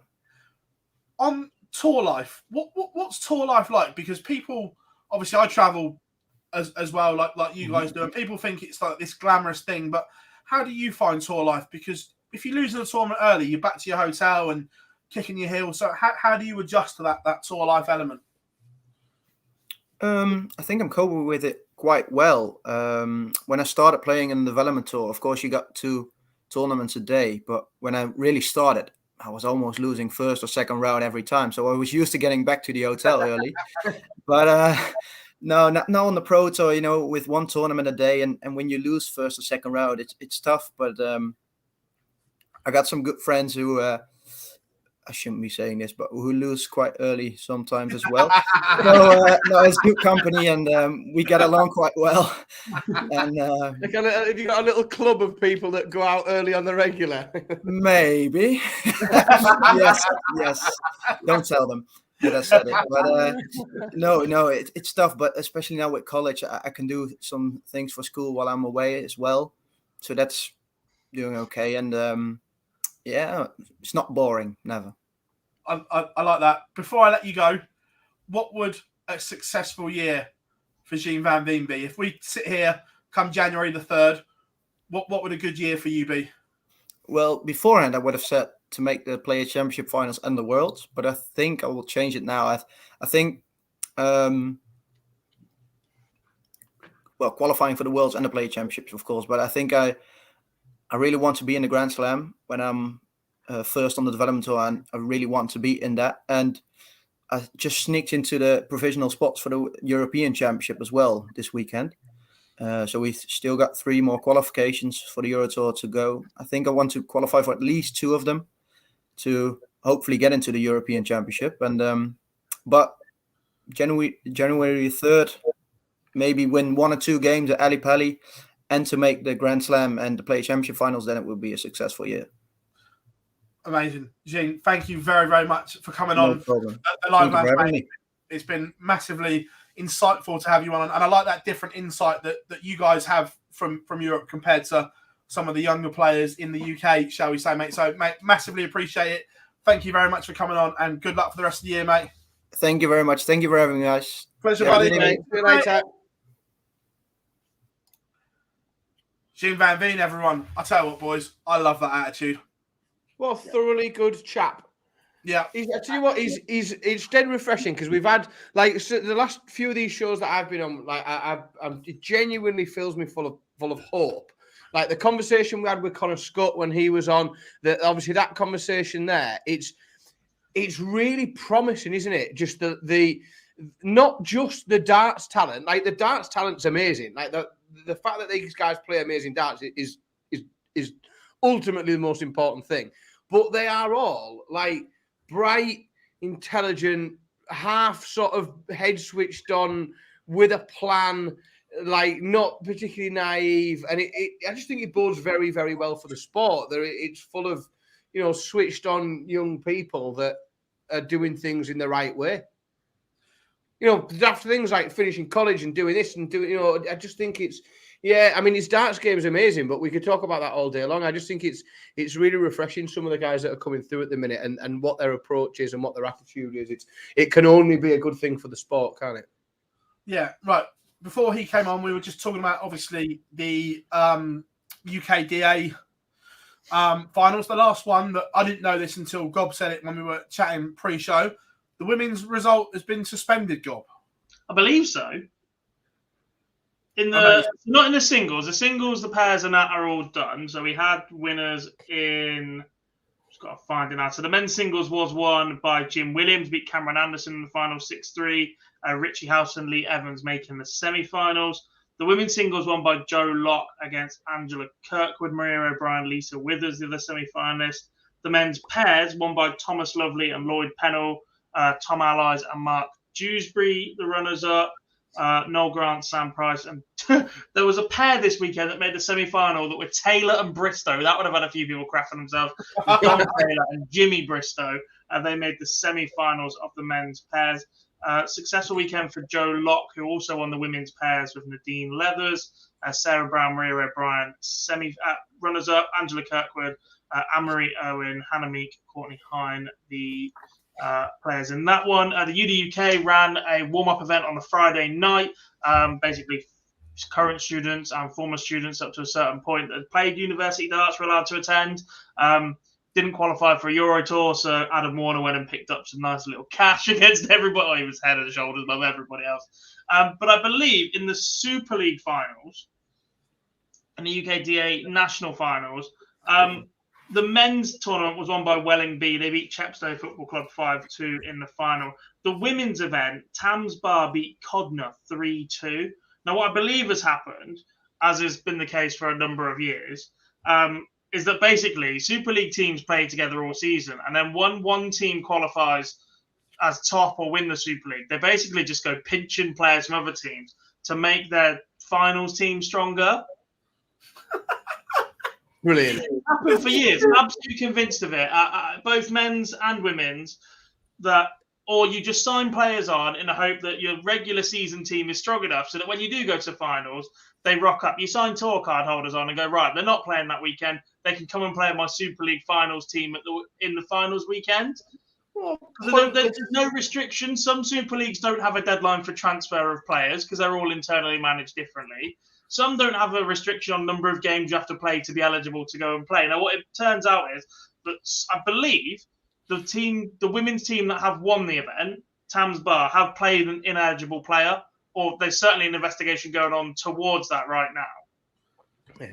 On tour life, what's tour life like? Because people, obviously, I travel as well, like you guys do, and people think it's like this glamorous thing. But how do you find tour life? Because if you lose in a tournament early, you're back to your hotel and kicking your heels. So how do you adjust to that tour life element? I think I'm coping with it quite well. When I started playing in the development tour, of course, you got 2 tournaments a day. But when I really started, I was almost losing first or second round every time. So I was used to getting back to the hotel early. But no, not on the pro tour, with 1 tournament a day. And when you lose first or second round, it's tough. But I got some good friends who... I shouldn't be saying this, but who lose quite early sometimes as well. No, it's good company, and we get along quite well. And have you got a little club of people that go out early on the regular? Maybe. Yes. Don't tell them that I said it. But no, it's tough. But especially now with college, I can do some things for school while I'm away as well. So that's doing okay. And yeah, it's not boring, never. I like that. Before I let you go, what would a successful year for Gian van Veen be? If we sit here come January the 3rd, what would a good year for you be? Well, beforehand, I would have said to make the Player Championship finals and the Worlds, but I think I will change it now. I think, qualifying for the Worlds and the Player Championships, of course, but I think I really want to be in the Grand Slam when I'm first on the development tour, and I really want to be in that. And I just sneaked into the provisional spots for the European Championship as well this weekend. So we've still got 3 more qualifications for the Euro Tour to go. I think I want to qualify for at least 2 of them to hopefully get into the European Championship. And but January 3rd, maybe win 1 or 2 games at Ali Pali, and to make the Grand Slam and the Player Championship finals, then it will be a successful year. Amazing. Gian, thank you very, very much for coming No on problem. the live match. It's been massively insightful to have you on, and I like that different insight that you guys have from Europe compared to some of the younger players in the UK, shall we say, mate. So, mate, massively appreciate it. Thank you very much for coming on, and good luck for the rest of the year, mate. Thank you very much. Thank you for having me, guys. Pleasure, buddy. See you later. Gian van Veen, everyone. I tell you what, boys, I love that attitude. What a thoroughly good chap. Yeah. I tell you what, it's dead refreshing, because we've had, so the last few of these shows that I've been on, it genuinely fills me full of hope. Like the conversation we had with Connor Scott when he was on, obviously that conversation there, it's really promising, isn't it? Just the not just the darts talent. Like the darts talent's amazing. Like the fact that these guys play amazing darts is ultimately the most important thing. But they are all like bright, intelligent, half sort of head switched on with a plan, like not particularly naive. And I just think it bodes very, very well for the sport. It's full of, switched on young people that are doing things in the right way. After things like finishing college and doing this and doing, I just think it's, his darts game is amazing, but we could talk about that all day long. I just think it's really refreshing, some of the guys that are coming through at the minute and what their approach is and what their attitude is. It can only be a good thing for the sport, can't it? Yeah, right. Before he came on, we were just talking about, obviously, the UKDA finals. The last one, that I didn't know this until Gob said it when we were chatting pre-show. The women's result has been suspended, Gob. I believe so. Not in the singles. The singles, the pairs and that are all done. So we had winners in. Just got to find it out. So the men's singles was won by Jim Williams, beat Cameron Anderson in the final 6-3. Richie House and Lee Evans making the semi-finals. The women's singles won by Joe Locke against Angela Kirkwood, Maria O'Brien, Lisa Withers, the other semi-finalists. The men's pairs won by Thomas Lovely and Lloyd Pennell, Tom Allies and Mark Dewsbury, the runners-up. Noel Grant, Sam Price, and there was a pair this weekend that made the semi-final that were Taylor and Bristow. That would have had a few people crapping themselves. Don Taylor and Jimmy Bristow, and they made the semi-finals of the men's pairs. Successful weekend for Joe Locke, who also won the women's pairs with Nadine Leathers, Sarah Brown, Maria O'Brien, runners-up, Angela Kirkwood, Anne-Marie Owen, Hannah Meek, Courtney Hine, the players in that one. The UDUK ran a warm-up event on the Friday night. Basically, current students and former students up to a certain point that played university darts were allowed to attend. Didn't qualify for a Euro Tour, so Adam Warner went and picked up some nice little cash against everybody. Oh, he was head and shoulders above everybody else. But I believe in the Super League finals and the UKDA national finals, the men's tournament was won by Welling B. They beat Chepstow Football Club 5-2 in the final. The women's event, Thames Bar beat Codner 3-2. Now, what I believe has happened, as has been the case for a number of years, is that basically Super League teams play together all season, and then one team qualifies as top or win the Super League. They basically just go pinching players from other teams to make their finals team stronger. Brilliant. It's happened for years. I'm absolutely convinced of it. Both men's and women's, that, or you just sign players on in the hope that your regular season team is strong enough so that when you do go to finals, they rock up. You sign tour card holders on and go, right, they're not playing that weekend. They can come and play my Super League finals team in the finals weekend. There's no restriction. Some Super Leagues don't have a deadline for transfer of players because they're all internally managed differently. Some don't have a restriction on number of games you have to play to be eligible to go and play. Now, what it turns out is that I believe the women's team that have won the event, Thames Bar, have played an ineligible player, or there's certainly an investigation going on towards that right now.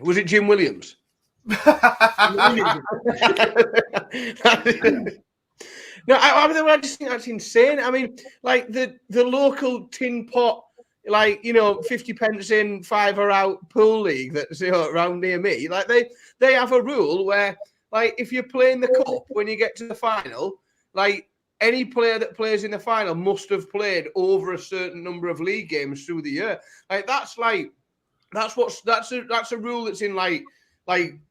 Was it Jim Williams? No, I just think that's insane. I mean, like the local tin pot, like, 50 pence in, £5 out pool league that's around near me. Like they have a rule where, like, if you're playing the cup when you get to the final, like any player that plays in the final must have played over a certain number of league games through the year. Like that's a rule that's in like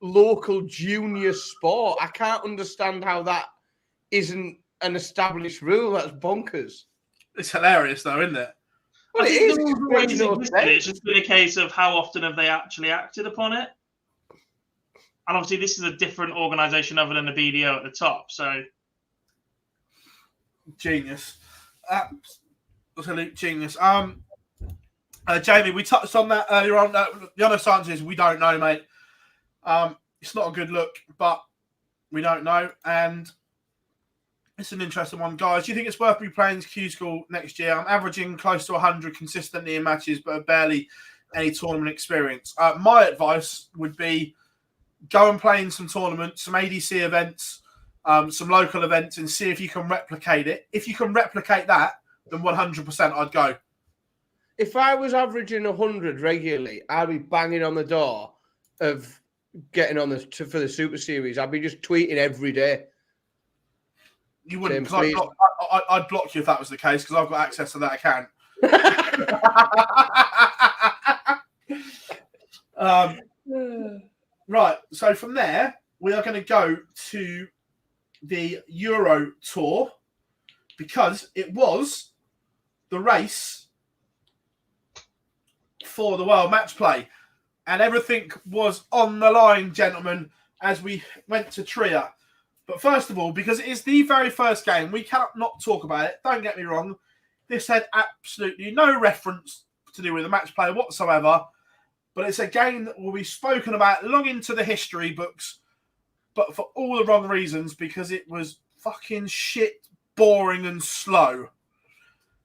local junior sport. I can't understand how that isn't an established rule. That's bonkers. It's hilarious, though, isn't it? Well, it is. It's just been a case of how often have they actually acted upon it. And obviously, this is a different organisation other than the BDO at the top. So, genius, absolute genius. Jamie, we touched on that earlier on. The honest answer is we don't know, mate. It's not a good look, but we don't know, and it's an interesting one, guys. Do you think it's worth me playing Q School next year? I'm averaging close to 100 consistently in matches, but barely any tournament experience. My advice would be go and play in some tournaments, some ADC events, some local events, and see if you can replicate it. If you can replicate that, then 100% I'd go. If I was averaging 100 regularly, I'd be banging on the door of getting on for the Super Series. I'd be just tweeting every day. You wouldn't, because I'd block you if that was the case, because I've got access to that account. Right, so from there, we are going to go to the Euro Tour, because it was the race for the World Match Play, and everything was on the line, gentlemen, as we went to Trier. But first of all, because it is the very first game, we cannot not talk about it. Don't get me wrong. This had absolutely no reference to do with the match play whatsoever. But it's a game that will be spoken about long into the history books, but for all the wrong reasons, because it was fucking shit, boring and slow.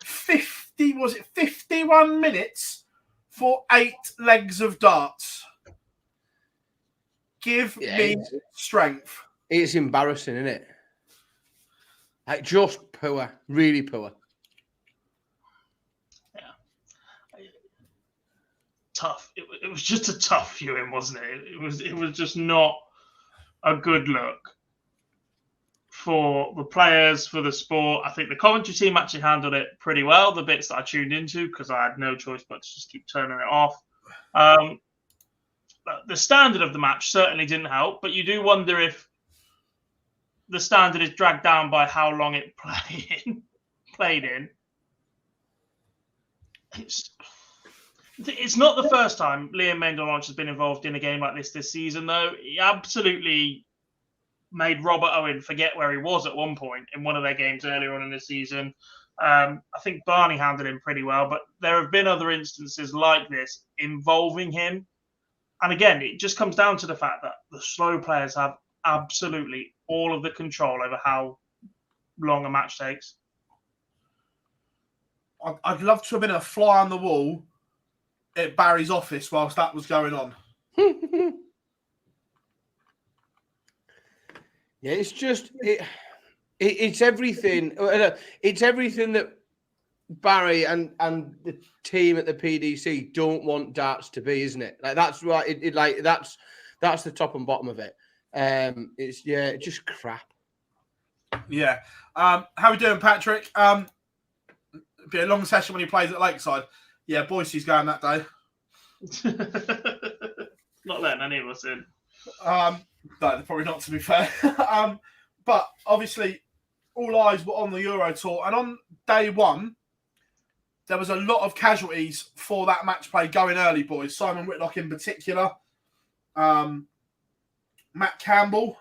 51 minutes for 8 legs of darts? Give me strength. It's embarrassing, isn't it? Like, just poor, really poor. Yeah, tough. It was just a tough viewing, wasn't it? It was just not a good look for the players, for the sport. I think the commentary team actually handled it pretty well. The bits that I tuned into, because I had no choice but to just keep turning it off. The standard of the match certainly didn't help, but you do wonder if the standard is dragged down by how long it played in. It's not the first time Liam Mendelonge has been involved in a game like this season, though. He absolutely made Robert Owen forget where he was at one point in one of their games earlier on in the season. I think Barney handled him pretty well, but there have been other instances like this involving him. And again, it just comes down to the fact that the slow players have absolutely all of the control over how long a match takes. I'd love to have been a fly on the wall at Barry's office whilst that was going on. Yeah, it's just it's everything. It's everything that Barry and the team at the PDC don't want darts to be, isn't it? Like that's right. That's the top and bottom of it. It's just crap. Yeah. How we doing, Patrick? Be a long session when he plays at Lakeside. Yeah, Boise's going that day. Not letting any of us in. No, probably not, to be fair. But obviously, all eyes were on the Euro Tour. And on day one, there was a lot of casualties for that match play going early, boys. Simon Whitlock in particular. Matt Campbell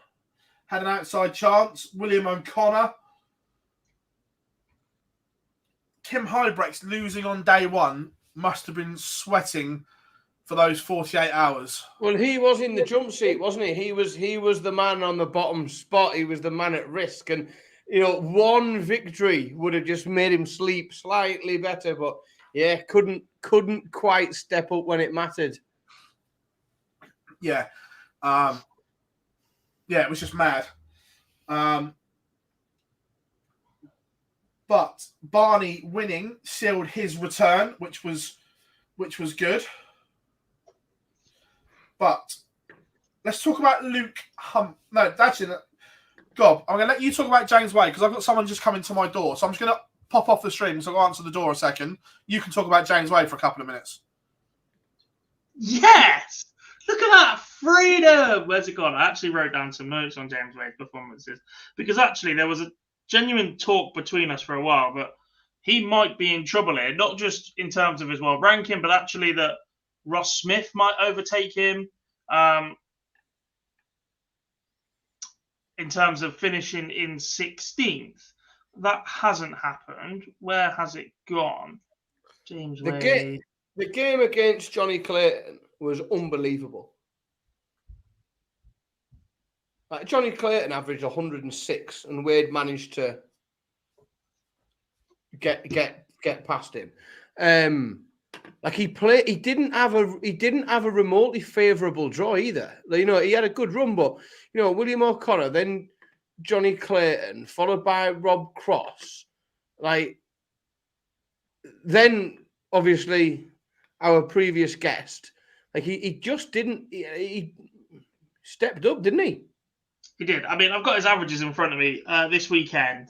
had an outside chance. William O'Connor. Kim Heartbreak's losing on day one must have been sweating for those 48 hours. Well, he was in the jump seat, wasn't he? He was the man on the bottom spot. He was the man at risk. And, one victory would have just made him sleep slightly better. But, yeah, couldn't quite step up when it mattered. Yeah. It was just mad. But Barney winning sealed his return, which was good. But let's talk about Luke No, that's it. Gob, I'm going to let you talk about James Wade because I've got someone just coming to my door. So I'm just going to pop off the stream so I'll answer the door a second. You can talk about James Wade for a couple of minutes. Yes! Look at that freedom! Where's it gone? I actually wrote down some notes on James Wade's performances because actually there was a genuine talk between us for a while, but he might be in trouble here, not just in terms of his world ranking, but actually that Ross Smith might overtake him in terms of finishing in 16th. That hasn't happened. Where has it gone? James Wade. The game against Johnny Clayton was unbelievable. Like Johnny Clayton averaged 106, and Wade managed to get past him. He didn't have a remotely favourable draw either. He had a good run, but William O'Connor, then Johnny Clayton, followed by Rob Cross, then obviously our previous guest. He just didn't. He stepped up, didn't he? He did. I mean, I've got his averages in front of me this weekend.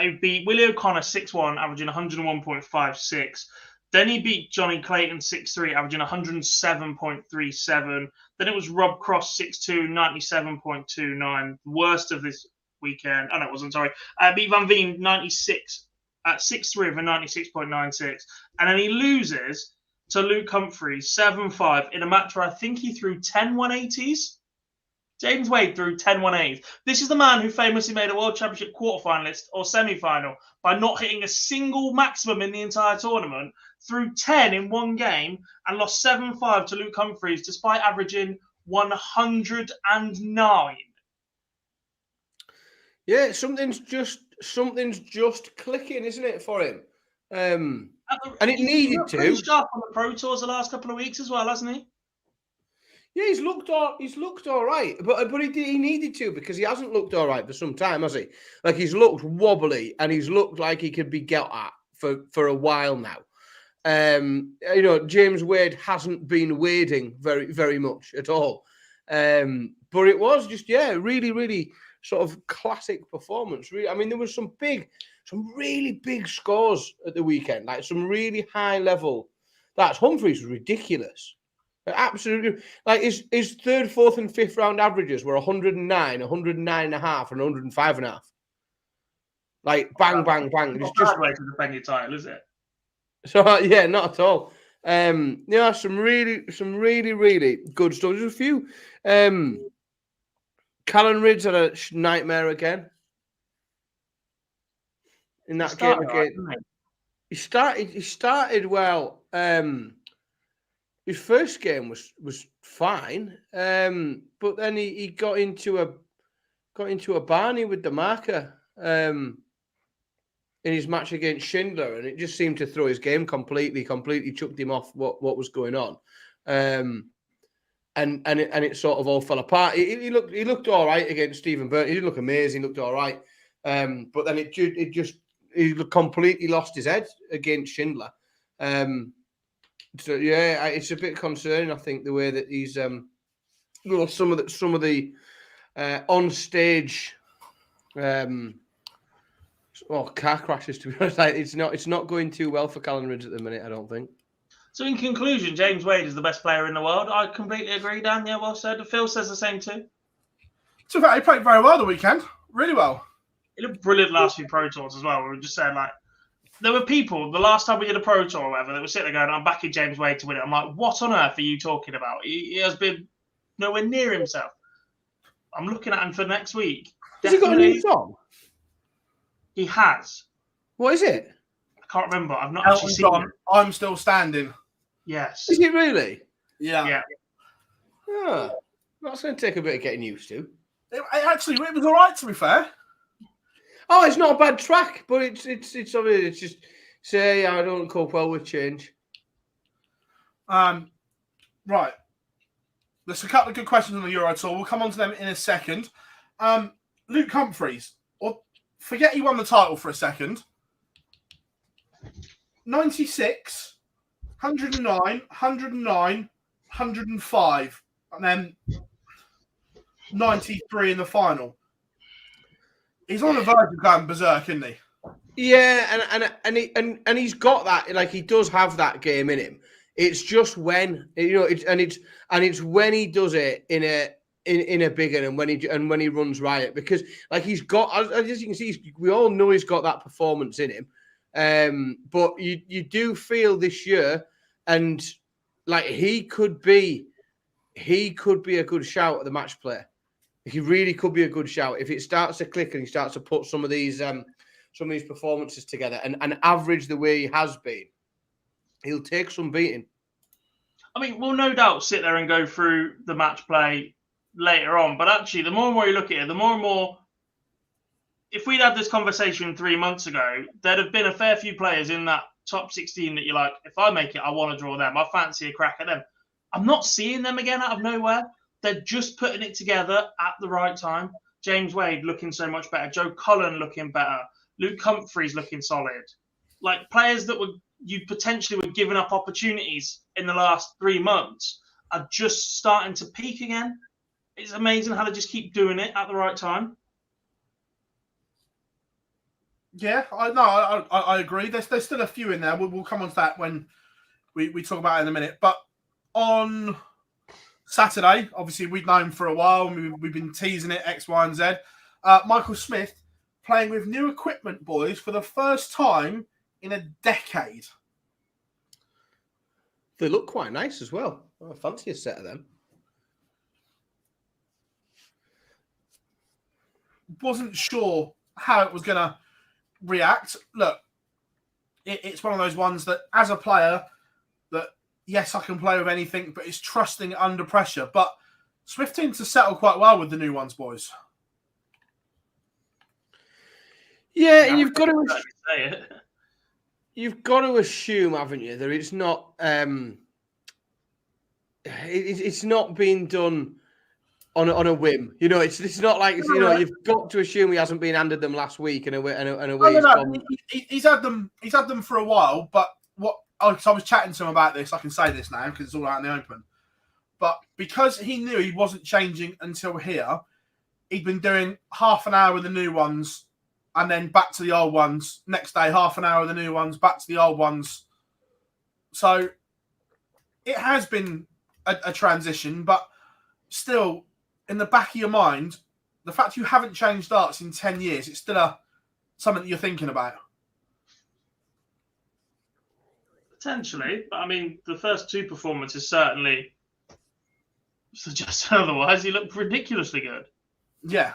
He beat Willie O'Connor 6-1, averaging 101.56. Then he beat Johnny Clayton 6-3, averaging 107.37. Then it was Rob Cross 6-2, 97.29. Worst of this weekend. Oh, no, it wasn't, sorry. Beat Van Veen 96 at 6-3 of a 96.96. And then he loses to Luke Humphries 7-5 in a match where I think he threw 10 180s. James Wade threw 10 180s. This is the man who famously made a World Championship quarterfinalist or semi-final by not hitting a single maximum in the entire tournament, threw 10 in one game, and lost 7-5 to Luke Humphries despite averaging 109. Yeah, something's just clicking, isn't it, for him? And it needed to. He's sharp on the Pro Tours the last couple of weeks as well, hasn't he? Yeah, he's looked all right, but he needed to because he hasn't looked all right for some time, has he? He's looked wobbly and he's looked like he could be got at for a while now. James Wade hasn't been wading very, very much at all. But it was just really, really sort of classic performance. Really, I mean, there was some really big scores at the weekend, some really high level. Humphries was ridiculous. Absolutely. His third, fourth, and fifth round averages were 109, 109.5, and 105.5. Bang, bang, bang. It's just a way to defend your title, is it? So yeah, not at all. Yeah, some really good stuff. There's a few. Callan Ridge had a nightmare again in that game again. Right, He started well. His first game was fine, but then he got into a Barney with the marker in his match against Schindler, and it just seemed to throw his game completely chucked him off what was going on, and it sort of all fell apart. He looked all right against Stephen Burton. He didn't look amazing. He looked all right, but then he completely lost his head against Schindler. So yeah, it's a bit concerning. I think the way that he's some of the on stage car crashes, to be honest. Like, it's not going too well for Callan Ridge at the minute, I don't think. So in conclusion, James Wade is the best player in the world. I completely agree, Dan. Yeah, well said. Phill says the same too. So he played very well the weekend. Really well. He looked brilliant last few Pro Tours as well. We were just saying, like, there were people, the last time we did a Pro Tour or whatever, that were sitting there going, I'm backing James Wade to win it. I'm like, what on earth are you talking about? He has been nowhere near himself. I'm looking at him for next week. Has he got a new song? He has. What is it? I can't remember. I've not actually seen it. I'm Still Standing. Yes. Is it really? Yeah. Yeah. Oh, that's going to take a bit of getting used to. It was all right, to be fair. Oh, it's not a bad track, but it's obviously it's just say I don't cope well with change. Right. There's a couple of good questions on the Euro Tour. We'll come on to them in a second. Luke Humphries, or forget he won the title for a second. 96, 109, 109, 105, and then 93 in the final. He's on the verge of going berserk, isn't he? Yeah, and he's got that. Like, he does have that game in him. It's just when it's when he does it in a big one, and when he runs riot, because like he's got, as you can see, we all know he's got that performance in him. But you do feel this year, and like he could be a good shout at the match play. He really could be a good shout if it starts to click and he starts to put some of these performances together and average the way he has been. He'll take some beating. I mean, we'll no doubt sit there and go through the match play later on, but actually, the more and more you look at it, the more and more. If we'd had this conversation 3 months ago, there'd have been a fair few players in that top 16 that you're like, if I make it, I want to draw them. I fancy a crack at them. I'm not seeing them again out of nowhere. They're just putting it together at the right time. James Wade looking so much better. Joe Cullen looking better. Luke Humphries looking solid. Like players that you potentially were giving up opportunities in the last 3 months are just starting to peak again. It's amazing how they just keep doing it at the right time. Yeah, I agree. There's still a few in there. We'll come on to that when we talk about it in a minute. But on Saturday, obviously, we've known for a while, and we've been teasing it, X, Y, and Z. Michael Smith playing with new equipment, boys, for the first time in a decade. They look quite nice as well. I fancy a set of them. Wasn't sure how it was going to react. Look, it's one of those ones that, as a player, that yes, I can play with anything, but it's trusting under pressure. But Swift seems to settle quite well with the new ones, boys. Yeah, and you've got to assume, haven't you, that it's not it's not being done on a whim. You know, it's not like you've got to assume he hasn't been handed them last week and away. He's had them for a while, but I was chatting to him about this. I can say this now because it's all out in the open. But because he knew he wasn't changing until here, he'd been doing half an hour with the new ones and then back to the old ones. Next day, half an hour with the new ones, back to the old ones. So it has been a transition, but still, in the back of your mind, the fact you haven't changed darts in 10 years, it's still something that you're thinking about. Potentially, but I mean, the first two performances certainly suggest otherwise. He looked ridiculously good. Yeah.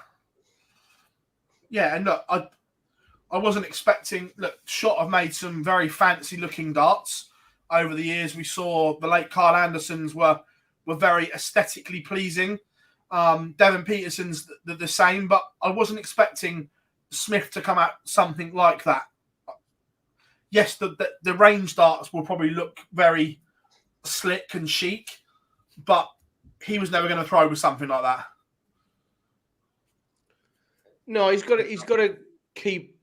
Yeah, and look, I wasn't expecting. Look, Shot have made some very fancy-looking darts over the years. We saw the late Carl Andersons were very aesthetically pleasing. Devin Peterson's the same, but I wasn't expecting Smith to come out something like that. Yes, the range darts will probably look very slick and chic, but he was never going to throw with something like that. No, he's got to keep.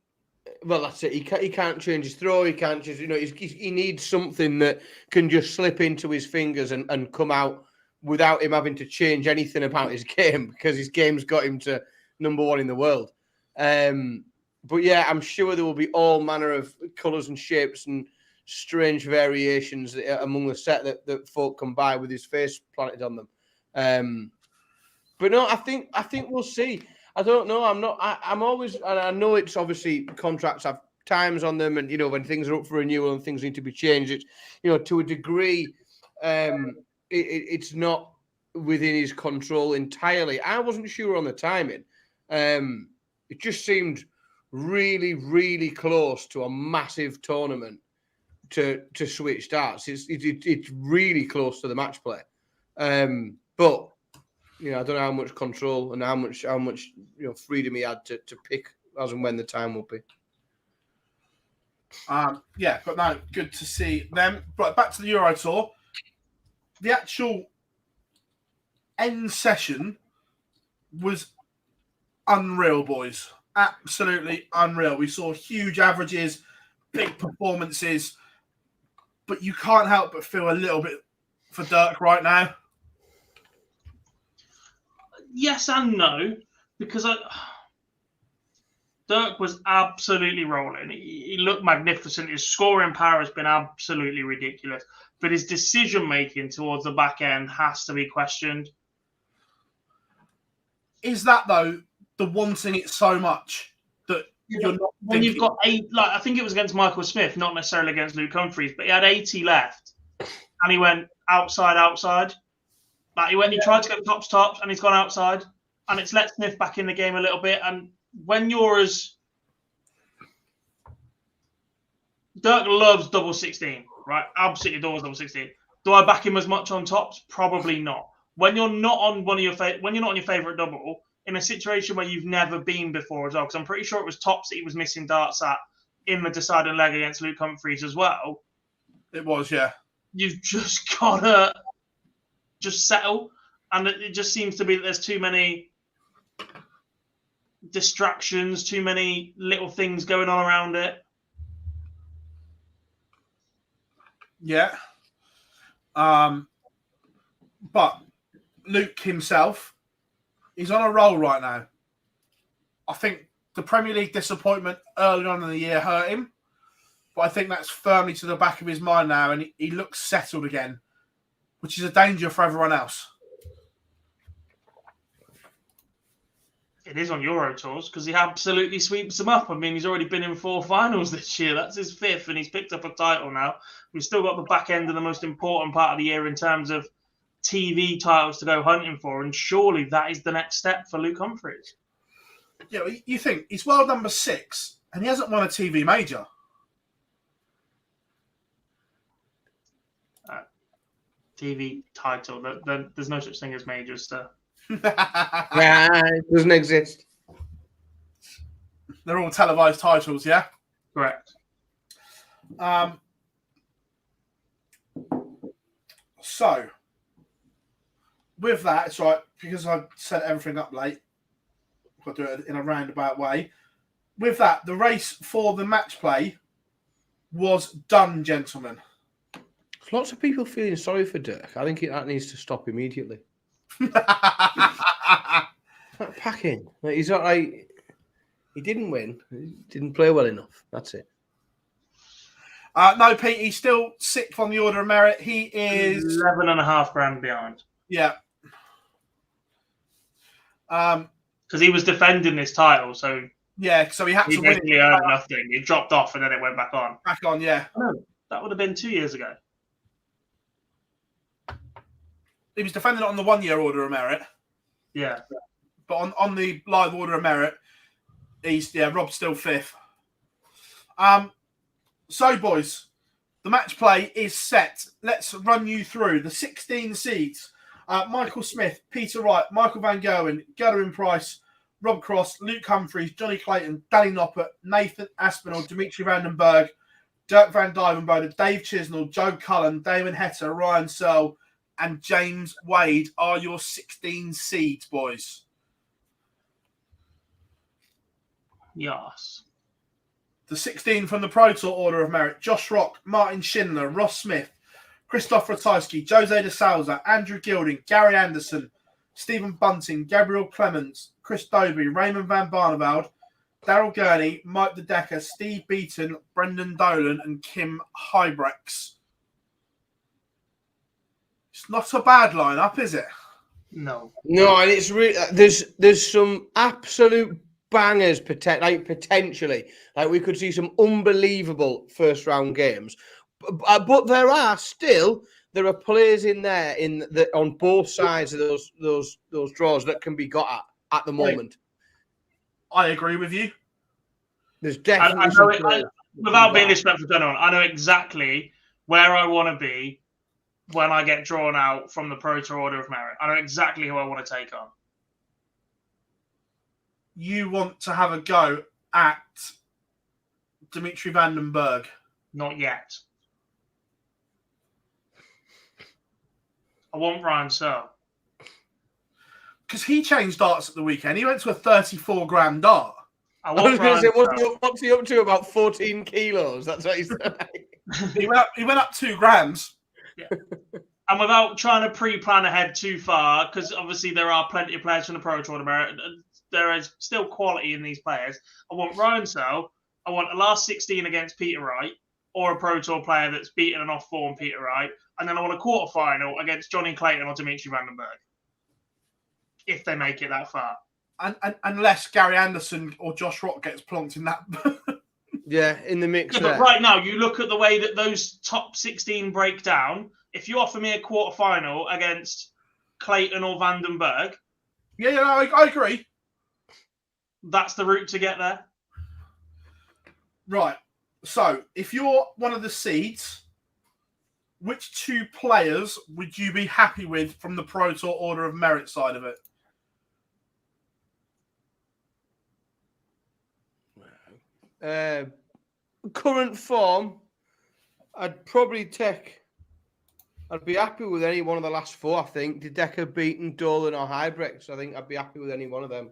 Well, that's it. He can't change his throw. He can't just, he needs something that can just slip into his fingers and come out without him having to change anything about his game, because his game's got him to #1 in the world. But yeah, I'm sure there will be all manner of colours and shapes and strange variations among the set that folk can buy with his face planted on them. But no, I think we'll see. I don't know. I'm always, and I know it's obviously contracts have times on them, and when things are up for renewal and things need to be changed, it's to a degree, it's not within his control entirely. I wasn't sure on the timing. It just seemed really, really close to a massive tournament to switch darts. It's really close to the match play, but. I don't know how much control and how much freedom he had to pick as and when the time will be. Yeah, but no, good to see them. But back to the Euro Tour. The actual end session was unreal, boys. Absolutely unreal. We saw huge averages, big performances, but you can't help but feel a little bit for Dirk right now. Yes and no, because Dirk was absolutely rolling. He looked magnificent. His scoring power has been absolutely ridiculous. But his decision-making towards the back end has to be questioned. Is that, though, the wanting it so much that you're not when thinking... You've got I think it was against Michael Smith, not necessarily against Luke Humphries, but he had 80 left. And he went outside. He tried to go tops, and he's gone outside, and it's let Smith back in the game a little bit. And when you're as Dirk loves double 16, right? Absolutely adores double 16. Do I back him as much on tops? Probably not. When you're not on your favorite double, in a situation where you've never been before as well, because I'm pretty sure it was tops that he was missing darts at in the deciding leg against Luke Humphries as well. It was, yeah. You've just gotta just settle, and it just seems to be that there's too many distractions, too many little things going on around it. Yeah. But Luke himself, he's on a roll right now. I think the Premier League disappointment early on in the year hurt him, but I think that's firmly to the back of his mind now, and he looks settled again, which is a danger for everyone else. It is on Euro Tours because he absolutely sweeps them up. I mean, he's already been in 4 finals this year. That's his 5th, and he's picked up a title now. We've still got the back end of the most important part of the year in terms of TV titles to go hunting for, and surely that is the next step for Luke Humphries. Yeah, you think he's world number 6, and he hasn't won a TV major. TV title. There's no such thing as majors, sir. It doesn't exist. They're all televised titles, yeah? Correct. So, with that, it's right, because I set everything up late, I've got to do it in a roundabout way. With that, the race for the match play was done, gentlemen. Lots of people feeling sorry for Dirk. I think that needs to stop immediately. Packing. He's not like he didn't win. He didn't play well enough. That's it. No, Pete, he's still 6th on the order of merit. He is 11.5 grand behind. Yeah. Because he was defending this title, so yeah, so he had to win basically it. earned nothing. He dropped off and then it went back on. Back on, yeah. No, That would have been 2 years ago. He was defending it on the 1 year order of merit. Yeah. But on the live order of merit, Rob's still 5th. So, boys, the match play is set. Let's run you through the 16 seeds. Michael Smith, Peter Wright, Michael Van Gerwen, Gutterin Price, Rob Cross, Luke Humphries, Johnny Clayton, Danny Noppert, Nathan Aspinall, Dimitri Vandenberg, Dirk van Duijvenbode, Dave Chisnell, Joe Cullen, Damon Hetter, Ryan Searle, and James Wade are your 16 seeds, boys. Yes. The 16 from the Pro Tour Order of Merit: Josh Rock, Martin Schindler, Ross Smith, Christoph Ratajski, Jose de Souza, Andrew Gilding, Gary Anderson, Stephen Bunting, Gabriel Clements, Chris Dobie, Raymond van Barneveld, Daryl Gurney, Mike De Decker, Steve Beaton, Brendan Dolan, and Kim Hybrex. It's not a bad lineup, is it? No. No, and it's really there's some absolute bangers potentially. Like we could see some unbelievable first round games, but there are players in there on both sides of those draws that can be got at the moment. I agree with you. There's definitely without being disrespectful to anyone, I know exactly where I want to be when I get drawn out from the Pro Tour Order of Merit. I know exactly who I want to take on. You want to have a go at Dimitri Vandenberg? Not yet. I want Ryan Searle. Because he changed darts at the weekend. He went to a 34 gram dart. I was going to say, Searle. what's he up to? About 14 kilos. That's what he's saying. He went up 2 grams. Yeah. And without trying to pre-plan ahead too far, because obviously there are plenty of players from the Pro Tour Merit, there is still quality in these players. I want Ryan Searle. I want a last 16 against Peter Wright, or a Pro Tour player that's beaten an off-form Peter Wright, and then I want a quarter-final against Johnny Clayton or Dimitri Vandenberg, if they make it that far. And unless Gary Anderson or Josh Rock gets plonked in that. Yeah, in the mix. Yeah, but right now, you look at the way that those top 16 break down. If you offer me a quarter-final against Clayton or Vandenberg... Yeah, I agree. That's the route to get there. Right. So, if you're one of the seeds, which 2 players would you be happy with from the Pro Tour Order of Merit side of it? Current form, I'd be happy with any one of the last 4, I think. De Decker, Beaton, Dolan, or Hybrex. I think I'd be happy with any one of them.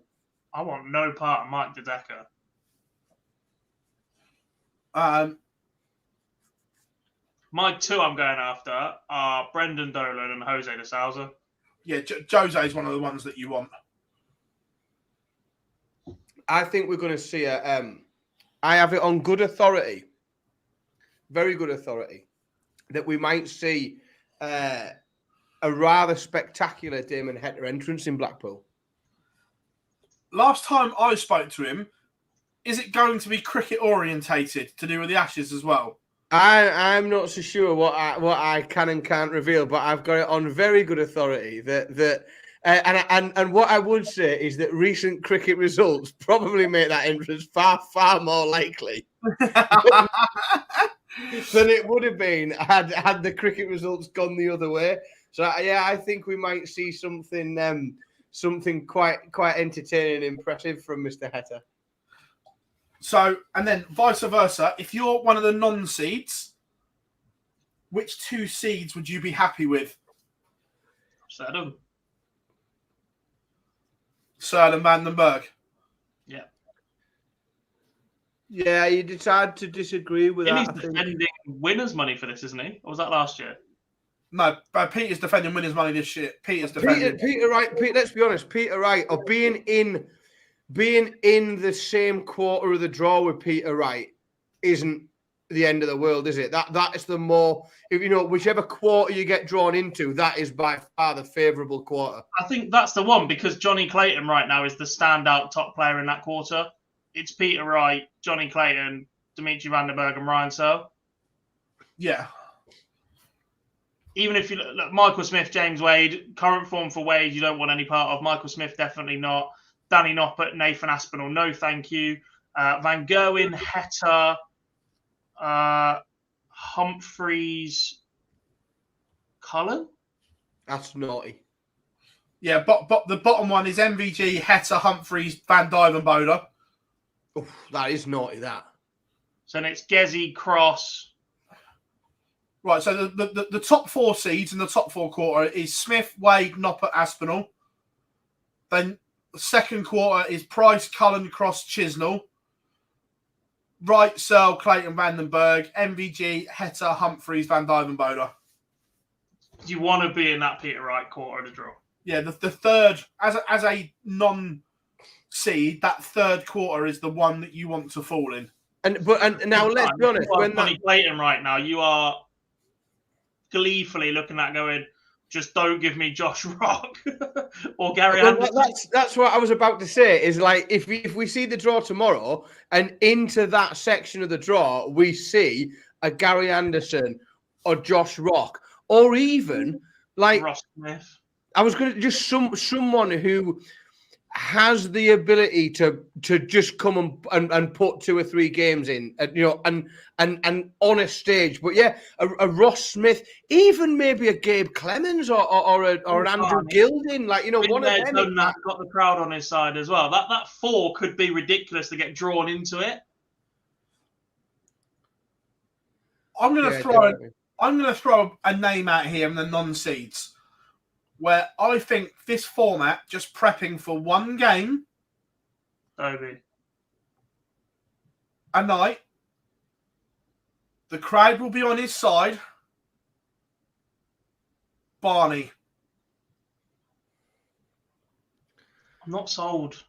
I want no part of Mike De Decker. My 2 I'm going after are Brendan Dolan and Jose de Souza. Yeah, Jose is one of the ones that you want. I think we're going to see I have it on good authority, very good authority, that we might see a rather spectacular Damon Hetter entrance in Blackpool. Last time I spoke to him, is it going to be cricket orientated to do with the Ashes as well? I'm not so sure what I can and can't reveal, but I've got it on very good authority that and what I would say is that recent cricket results probably make that entrance far more likely than it would have been had the cricket results gone the other way. So yeah, I think we might see something quite entertaining and impressive from Mr. Hetter. So, and then vice versa, if you're one of the non-seeds, which 2 seeds would you be happy with? Searle and Vandenberg. Yeah. Yeah, you decide to disagree with that. He's defending winners' money for this, isn't he? Or was that last year? No, but Peter's defending winners' money this year. Peter Wright. Let's be honest. Peter Wright, or being in the same quarter of the draw with Peter Wright, isn't the end of the world, is it? That is the more, whichever quarter you get drawn into, that is by far the favourable quarter. I think that's the one, because Johnny Clayton right now is the standout top player in that quarter. It's Peter Wright, Johnny Clayton, Dimitri Vandenberg, and Ryan Searle. Yeah. Even if you look, Michael Smith, James Wade, current form for Wade, you don't want any part of. Michael Smith, definitely not. Danny Noppert, Nathan Aspinall, no thank you. Van Gerwen, Heta, Humphries, Cullen? That's naughty. Yeah, but the bottom one is MVG, Heta, Humphries, Van Duijvenbode. Oof, that is naughty, that. So then it's Gezi, Cross. Right, so the top 4 seeds in the top 4 quarter is Smith, Wade, Noppert, Aspinall. Then the second quarter is Price, Cullen, Cross, Chisnell. Wright, Searle, Clayton, Vandenberg, MVG, Heta, Humphries, Van Duijvenbode. You want to be in that Peter Wright quarter of the draw. Yeah, the third, as a non-seed, that third quarter is the one that you want to fall in. And now let's be honest. When Clayton right now, you are gleefully looking at going, just don't give me Josh Rock or Gary Anderson. That's what I was about to say. Is like if we see the draw tomorrow and into that section of the draw we see a Gary Anderson or Josh Rock or even like Ross Smith. I was going to just someone who has the ability to just come and put 2 or 3 games in, and on a stage. But yeah, a Ross Smith, even maybe a Gabe Clemens or an Andrew Gilding, one of them. Got the crowd on his side as well. That 4 could be ridiculous to get drawn into it. I'm going to throw a name out here in the non-seeds, where I think this format, just prepping for one game a night, the crowd will be on his side. Barney. I'm not sold.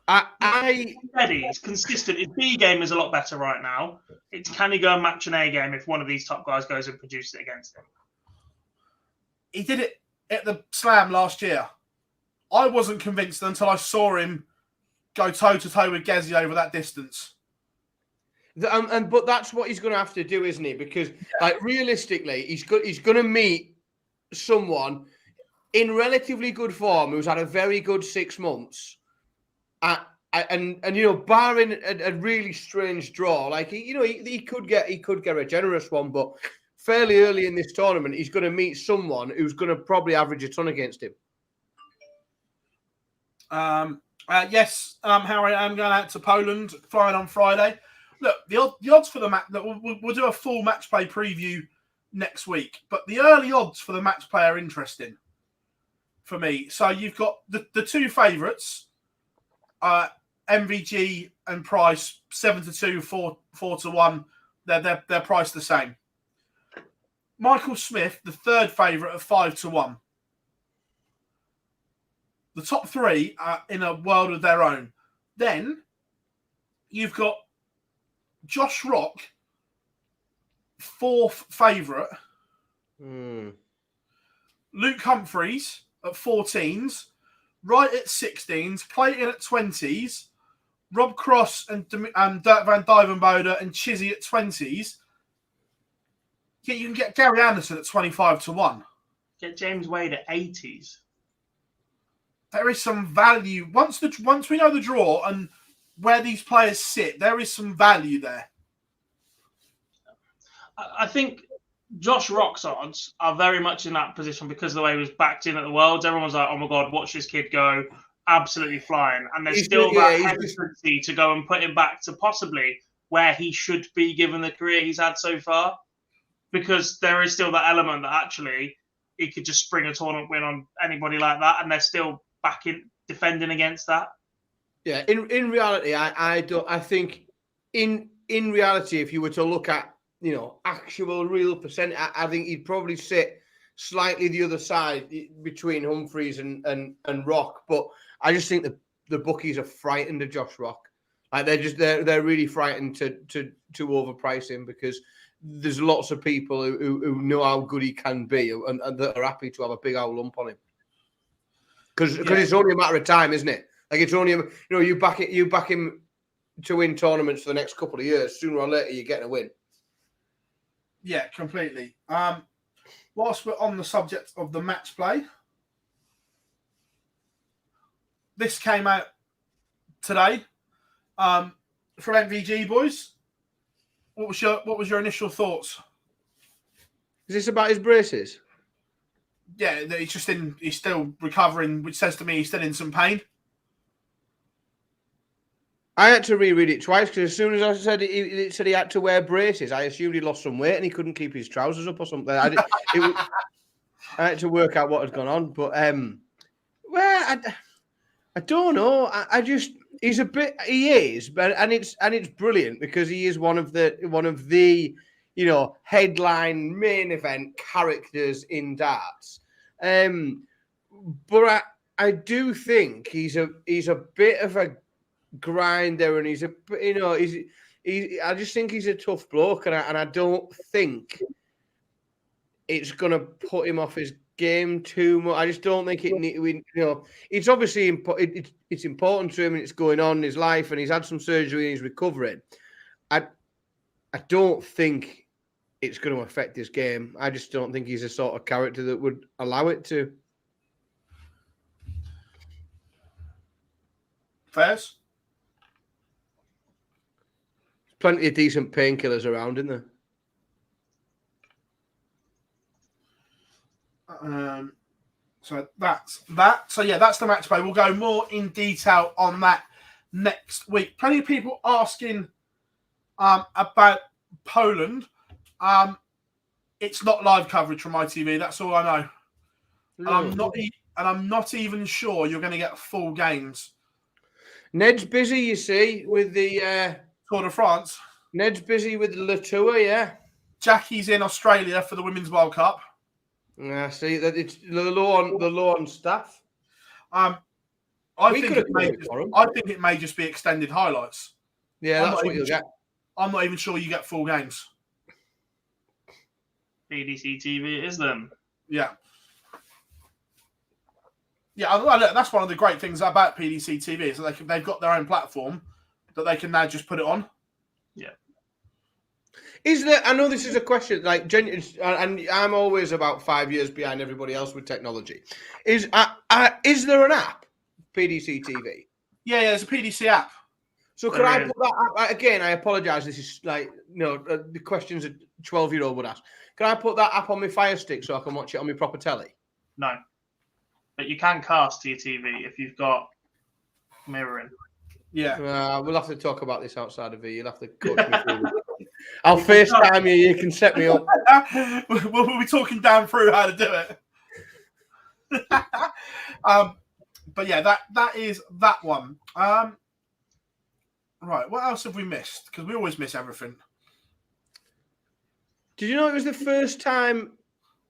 It's consistent. His B game is a lot better right now. It's can he go and match an A game if one of these top guys goes and produces it against him? He did it at the Slam last year. I wasn't convinced until I saw him go toe-to-toe with Gezi over that distance. But that's what he's going to have to do, isn't he? Because realistically, he's going to meet someone in relatively good form who's had a very good 6 months. And barring a really strange draw, he could get a generous one, but fairly early in this tournament, he's going to meet someone who's going to probably average a ton against him. Yes, Harry, I'm going out to Poland, flying on Friday. Look, the odds for the match, we'll do a full match play preview next week, but the early odds for the match play are interesting for me. So you've got the 2 favourites, MVG and Price, 7-2, 4-1. They're priced the same. Michael Smith, the third favourite, of 5-1. The top 3 are in a world of their own. Then you've got Josh Rock, 4th favourite. Luke Humphries at 14s. Wright at 16s. Clayton at 20s. Rob Cross and Dirk van Duijvenbode and Chizzy at 20s. Yeah, you can get Gary Anderson at 25-1. Get James Wade at 80s. There is some value. Once we know the draw and where these players sit, there is some value there. I think Josh Rock's odds are very much in that position because of the way he was backed in at the Worlds. Everyone was like, oh my God, watch this kid go. Absolutely flying. And there's still that hesitancy to go and put him back to possibly where he should be given the career he's had so far. Because there is still that element that actually he could just spring a tournament win on anybody like that, and they're still back in defending against that. Yeah, in reality, I think in reality, if you were to look at actual real percent, I think he'd probably sit slightly the other side between Humphries and Rock. But I just think the bookies are frightened of Josh Rock. Like they're really frightened to overprice him because there's lots of people who know how good he can be and that are happy to have a big old lump on him. Because it's only a matter of time, isn't it? Like it's only you back him to win tournaments for the next couple of years. Sooner or later, you're getting a win. Yeah, completely. Whilst we're on the subject of the match play, this came out today from MVG boys. What was your initial thoughts? Is this about his braces? Yeah, he's still recovering, which says to me he's still in some pain. I had to reread it twice because as soon as I said it said he had to wear braces, I assumed he lost some weight and he couldn't keep his trousers up or something. I had to work out what had gone on, but well, I don't know. He is, but it's brilliant because he is one of the headline main event characters in darts. But I do think he's a bit of a grinder, and I just think he's a tough bloke, and I don't think it's gonna put him off his game too much. I just don't think it's obviously it's important to him, and it's going on in his life, and he's had some surgery and he's recovering. I don't think it's going to affect his game. I just don't think he's a sort of character that would allow it to. Fairs? Plenty of decent painkillers around, isn't there? So that's that. So yeah, that's the match play. We'll go more in detail on that next week. Plenty of people asking about Poland. It's not live coverage from ITV. That's all I know. No. I'm not even sure you're going to get full games. Ned's busy, you see, with the Tour de France. Ned's busy with the Tour, yeah. Jackie's in Australia for the Women's World Cup. Yeah, see that it's the law on staff. I think it may just be extended highlights. Yeah, that's what you'll get. I'm not even sure you get full games. PDC TV, it is then. Yeah. Yeah, that's one of the great things about PDC TV is that they've got their own platform that they can now just put it on. Yeah. Is there? I know this is a question, and I'm always about 5 years behind everybody else with technology. Is there an app, PDC TV? Yeah, there's a PDC app. So could I put that app again? I apologise. This is the questions a 12-year-old would ask. Can I put that app on my Fire Stick so I can watch it on my proper telly? No, but you can cast to your TV if you've got mirroring. Yeah, we'll have to talk about this outside of here. You'll have to coach me through. I'll FaceTime you. You can set me up. We'll be talking down through how to do it. But yeah, that is that one. Right, what else have we missed? Because we always miss everything. Did you know it was the first time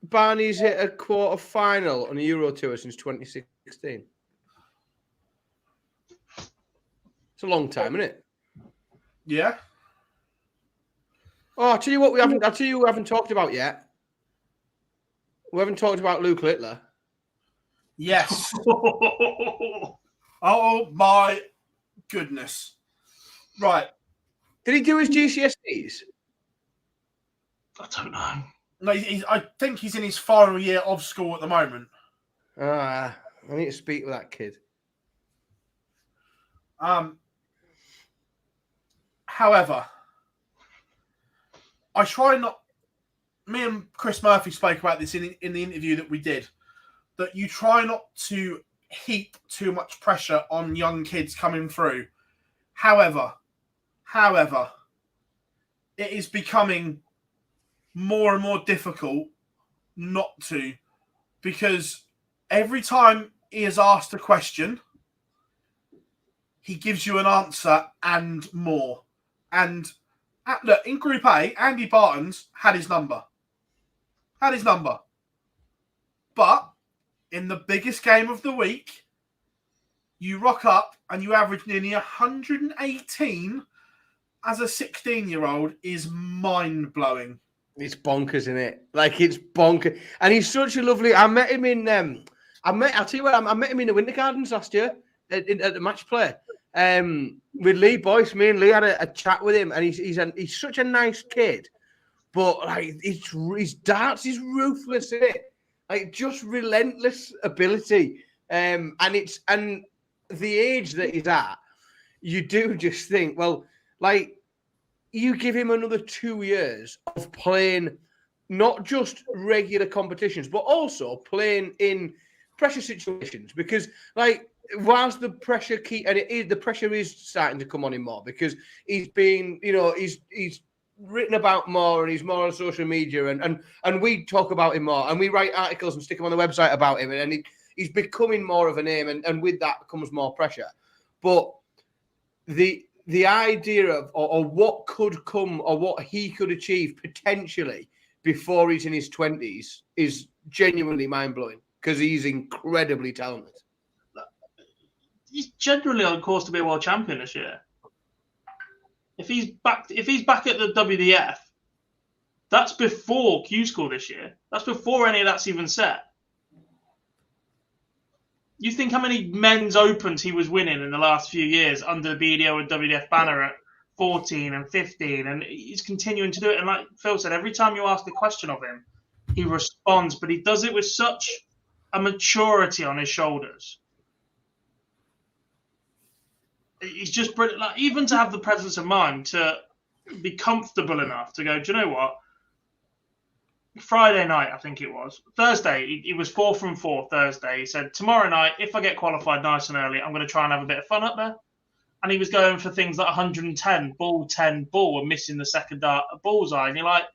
Barney's hit a quarter final on a Euro Tour since 2016? It's a long time, isn't it? Yeah. Oh, I'll tell you what we haven't talked about yet. We haven't talked about Luke Littler. Yes. Oh my goodness. Right. Did he do his GCSEs? I don't know. No, I think he's in his final year of school at the moment. I need to speak with that kid. However, I try not. Me and Chris Murphy spoke about this in the interview that we did. That you try not to heap too much pressure on young kids coming through. However, it is becoming more and more difficult not to, because every time he is asked a question, he gives you an answer and more. And look, in Group A, Andy Barton's had his number. But in the biggest game of the week, you rock up and you average nearly 118 as a 16-year-old is mind-blowing. It's bonkers, isn't it? Like, it's bonkers. And he's such a lovely... I met him in... I met him in the Winter Gardens last year at the match play with Lee Boyce. Me and Lee had a chat with him, and he's such a nice kid. but like his darts is ruthless, isn't it? Like just relentless ability. And the age that he's at, you do just think, well, like you give him another 2 years of playing not just regular competitions, but also playing in pressure situations. Because like whilst the pressure the pressure is starting to come on him more because he's been, he's written about more and he's more on social media and we talk about him more and we write articles and stick them on the website about him and he's becoming more of a name and with that comes more pressure. But the idea of or what could come or what he could achieve potentially before he's in his 20s is genuinely mind-blowing because he's incredibly talented. He's generally on course to be a world champion this year. If he's back at the WDF, that's before Q School this year. That's before any of that's even set. You think how many men's opens he was winning in the last few years under the BDO and WDF banner at 14 and 15, and he's continuing to do it. And like Phill said, every time you ask a question of him, he responds, but he does it with such a maturity on his shoulders. He's just brilliant. Like, even to have the presence of mind to be comfortable enough to go, do you know what? Friday night, I think it was. Thursday, he was 4 from 4 Thursday. He said, tomorrow night, if I get qualified nice and early, I'm going to try and have a bit of fun up there. And he was going for things like 110, ball, 10, ball, and missing the second dart, a bullseye. And you're like,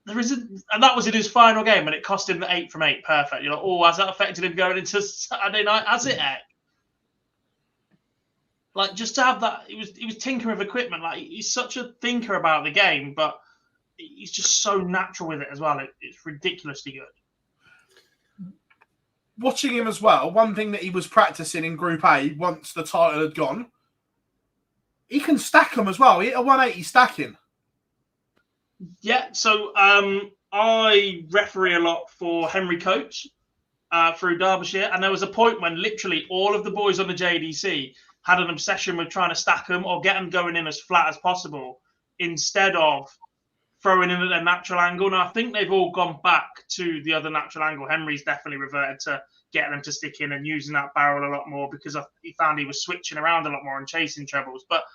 and that was in his final game, and it cost him the 8 from 8. Perfect. You're like, oh, has that affected him going into Saturday night? Has it, Heck? Like, just to have that, he was tinkering with equipment. Like, he's such a thinker about the game, but he's just so natural with it as well. It's ridiculously good. Watching him as well, one thing that he was practicing in Group A once the title had gone, he can stack them as well. He hit a 180 stacking. Yeah, so I referee a lot for Henry Coates through Derbyshire, and there was a point when literally all of the boys on the JDC had an obsession with trying to stack them or get them going in as flat as possible instead of throwing in at a natural angle. And I think they've all gone back to the other natural angle. Henry's definitely reverted to getting them to stick in and using that barrel a lot more because he found he was switching around a lot more and chasing trebles. But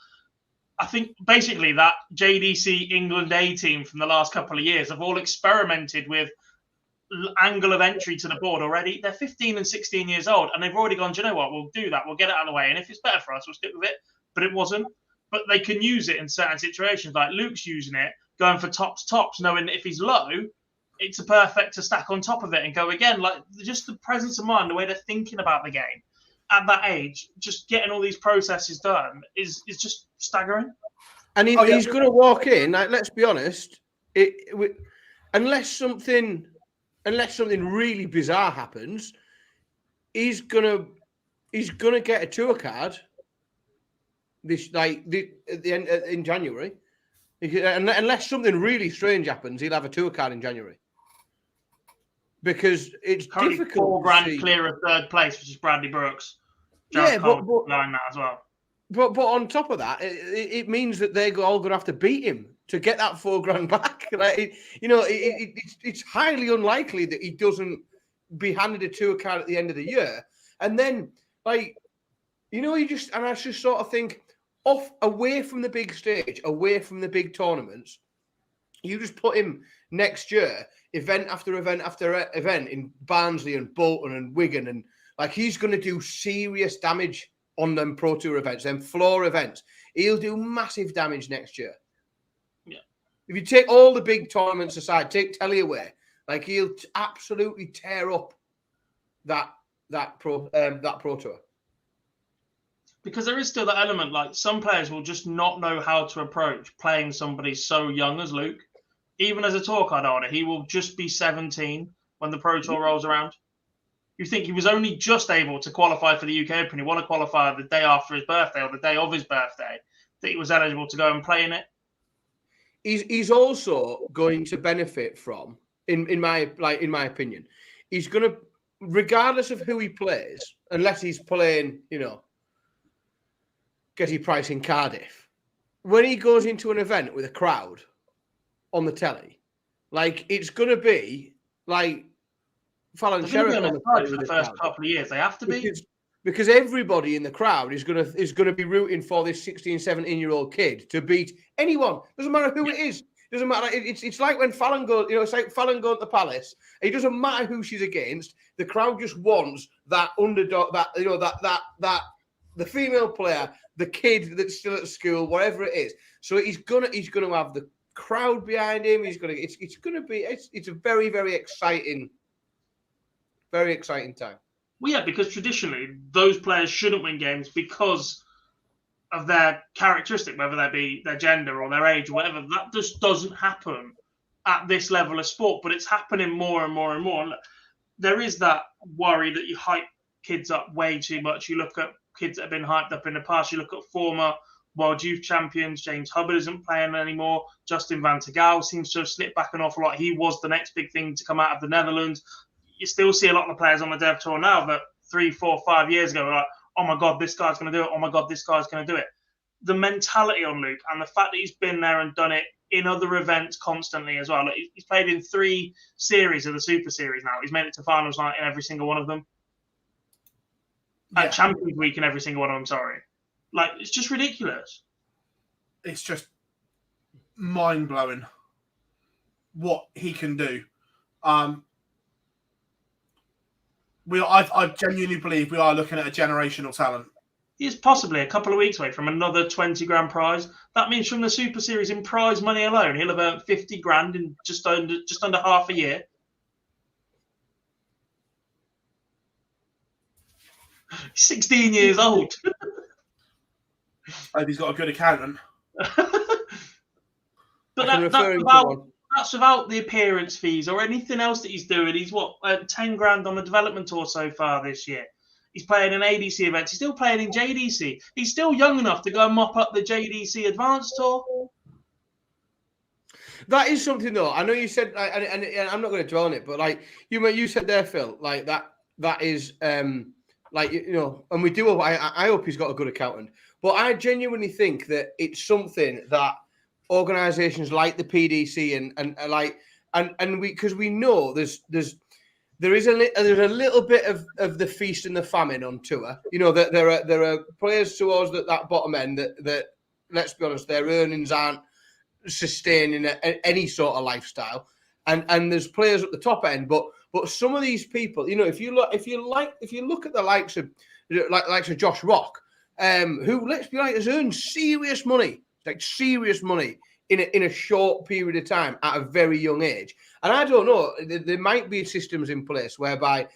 I think basically that JDC England A team from the last couple of years have all experimented with angle of entry to the board already. They're 15 and 16 years old and they've already gone, do you know what, we'll do that, we'll get it out of the way, and if it's better for us, we'll stick with it. But it wasn't. But they can use it in certain situations, like Luke's using it, going for tops, knowing that if he's low, it's a perfect to stack on top of it and go again. Like, just the presence of mind, the way they're thinking about the game at that age, just getting all these processes done is just staggering. And he's going to walk in, like, let's be honest, unless something really bizarre happens, he's gonna get a tour card in January. Unless something really strange happens, he'll have a tour card in January. Because it's currently difficult. $4,000 clear of third place, which is Bradley Brooks. Yeah, but line that as well. But on top of that, it means that they're all going to have to beat him to get that $4,000 back. Like, it's highly unlikely that he doesn't be handed a tour card at the end of the year. And then, like, I just sort of think, away from the big stage, away from the big tournaments, you just put him next year, event after event after event in Barnsley and Bolton and Wigan, and like he's going to do serious damage on them Pro Tour events, them floor events. He'll do massive damage next year. Yeah. If you take all the big tournaments aside, take Telly away, like he'll absolutely tear up that Pro Tour. Because there is still that element, like some players will just not know how to approach playing somebody so young as Luke. Even as a tour card holder, he will just be 17 when the Pro Tour rolls around. You think he was only just able to qualify for the UK Open. He won a qualifier the day after his birthday or the day of his birthday that he was eligible to go and play in it. He's also going to benefit from, in my opinion, he's going to, regardless of who he plays, unless he's playing, Getty Price in Cardiff, when he goes into an event with a crowd, on the telly. Like, it's going to be like Fallon Sherritt on the telly for the first couple of years. They have to be. Because everybody in the crowd is gonna be rooting for this 16, 17-year-old kid to beat anyone. Doesn't matter who it is. Doesn't matter. It's like when Fallon goes, it's like Fallon going to the Palace. It doesn't matter who she's against. The crowd just wants that underdog, that the female player, the kid that's still at school, whatever it is. So he's gonna have the crowd behind him. It's a very, very exciting time. Well, yeah, because traditionally those players shouldn't win games because of their characteristic, whether they be their gender or their age or whatever. That just doesn't happen at this level of sport, but it's happening more and more and more. There is that worry that you hype kids up way too much. You look at kids that have been hyped up in the past. You look at former world youth champions. James Hubbard isn't playing anymore. Justin van der Gaal seems to have slipped back an awful lot. He was the next big thing to come out of the Netherlands. You still see a lot of the players on the Dev Tour now that 3, 4, 5 years ago were like, oh my God, this guy's going to do it. Oh my God, this guy's going to do it. The mentality on Luke and the fact that he's been there and done it in other events constantly as well. Like, he's played in 3 series of the Super Series now. He's made it to finals night in every single one of them. Yeah. At Champions Week in every single one of them, sorry. Like, it's just ridiculous. It's just mind-blowing what he can do. I genuinely believe we are looking at a generational talent. He's possibly a couple of weeks away from another 20 grand prize. That means from the Super Series in prize money alone, he'll have earned 50 grand in just under half a year. He's 16 years old. I hope he's got a good accountant. But that's without the appearance fees or anything else that he's doing. He's 10 grand on the development tour so far this year. He's playing in ADC events. He's still playing in JDC. He's still young enough to go and mop up the JDC Advanced Tour. That is something, though. I know you said, and I'm not going to dwell on it, but like you said there, Phil, like that is like, and we do. I hope he's got a good accountant, but I genuinely think that it's something that organisations like the PDC and because we know there's a little bit of the feast and the famine on tour. That there are players towards that bottom end that let's be honest, their earnings aren't sustaining any sort of lifestyle, and there's players at the top end, but some of these people, if you look at the likes of Josh Rock, who, let's be honest, has earned serious money in a short period of time at a very young age. And I don't know, there might be systems in place whereby,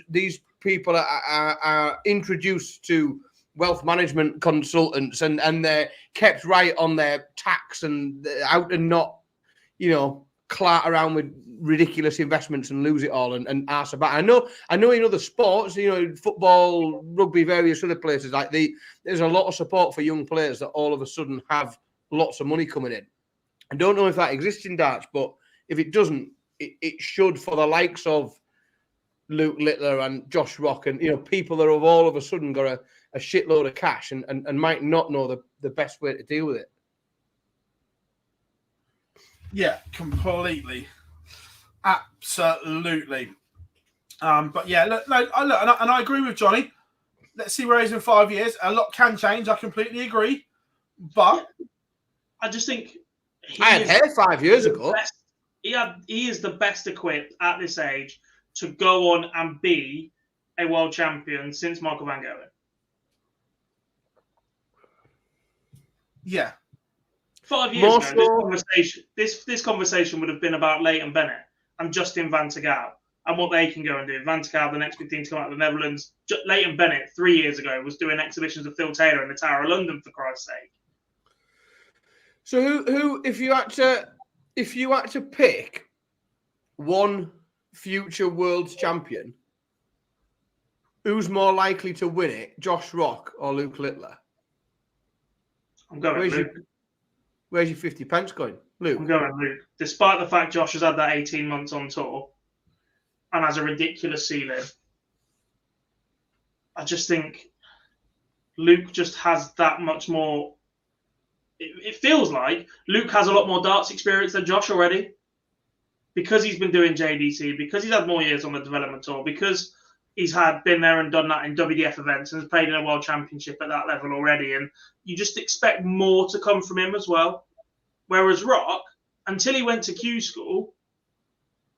these people are introduced to wealth management consultants and they're kept right on their tax and out and not, clart around with ridiculous investments and lose it all and arse about. I know in other sports, football, rugby, various other places, there's a lot of support for young players that all of a sudden have lots of money coming in. I don't know if that exists in darts, but if it doesn't, it should for the likes of Luke Littler and Josh Rock and people that have all of a sudden got a shitload of cash and might not know the best way to deal with it. Yeah, completely, absolutely. But yeah, look, and I agree with Johnny. Let's see where he's in 5 years. A lot can change. I completely agree, but I just think I had hair 5 years ago. He is the best equipped at this age to go on and be a world champion since Michael van Gerwen. Yeah. 5 years ago, this conversation would have been about Leighton Bennett and Justin van der Gaal and what they can go and do. Van der Gaal, the next big thing to come out of the Netherlands. Leighton Bennett 3 years ago was doing exhibitions of Phill Taylor in the Tower of London, for Christ's sake. So who if you had to pick one future world champion, who's more likely to win it, Josh Rock or Luke Littler? I'm going Luke. Where's your 50 pence going? Luke? I'm going Luke. Despite the fact Josh has had that 18 months on tour and has a ridiculous ceiling, I just think Luke just has that much more it feels like Luke has a lot more darts experience than Josh already, because he's been doing JDC, because he's had more years on the development tour, because he's been there and done that in WDF events and has played in a world championship at that level already. And you just expect more to come from him as well. Whereas Rock, until he went to Q school,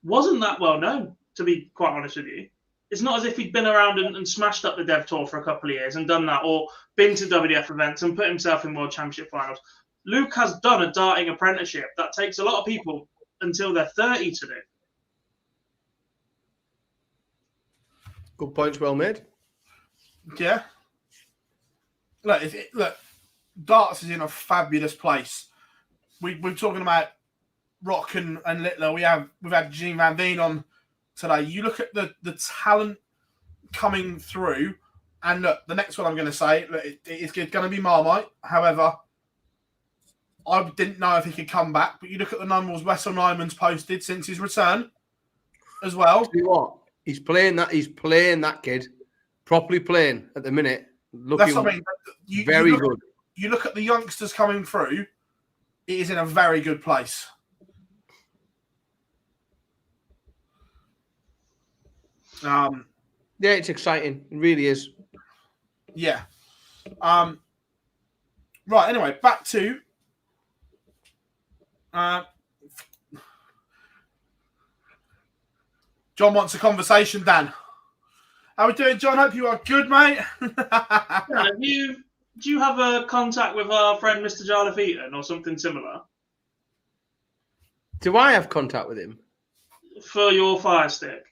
wasn't that well known, to be quite honest with you. It's not as if he'd been around and smashed up the Dev Tour for a couple of years and done that, or been to WDF events and put himself in World Championship finals. Luke has done a darting apprenticeship that takes a lot of people until they're 30 to do. Good points, well made. Yeah. Look, darts is in a fabulous place. We're talking about Rock and Littler. We've had Gian van Veen on today. You look at the talent coming through, and look, the next one I'm going to say, look, it's going to be Marmite. However, I didn't know if he could come back, but you look at the numbers Wessel Nyman's posted since his return as well. See what? He's playing that kid, properly playing at the minute. Looking That's what I mean. Very good. You look at the youngsters coming through, it is in a very good place. Yeah, it's exciting. It really is. Yeah. Right, anyway, back to John wants a conversation, Dan. How are we doing, John? Hope you are good, mate. Yeah, do you have a contact with our friend Mr. Jarlath Eaton or something similar? Do I have contact with him? For your Fire Stick?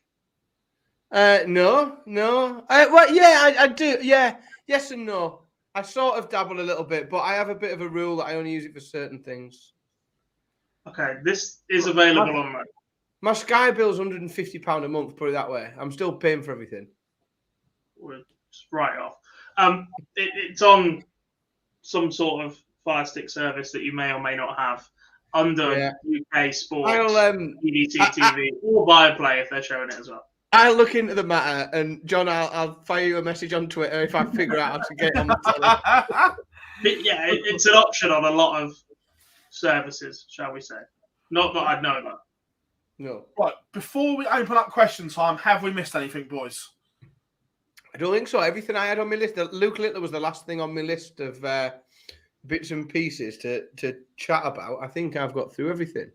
No. Well, yeah, I do. Yeah, yes and no. I sort of dabble a little bit, but I have a bit of a rule that I only use it for certain things. Okay, this is available on that. My Sky bill's £150 a month, put it that way. I'm still paying for everything. We're just right off. It's on some sort of Fire Stick service that you may or may not have under UK Sports, PDC TV, or Viaplay if they're showing it as well. I'll look into the matter, and John, I'll fire you a message on Twitter if I figure out how to get on the telly. Yeah, it's an option on a lot of services, shall we say. Not that I'd know that. No. Right, before we open up question time, have we missed anything, boys? I don't think so. Everything I had on my list, Luke Littler was the last thing on my list of bits and pieces to chat about. I think I've got through everything.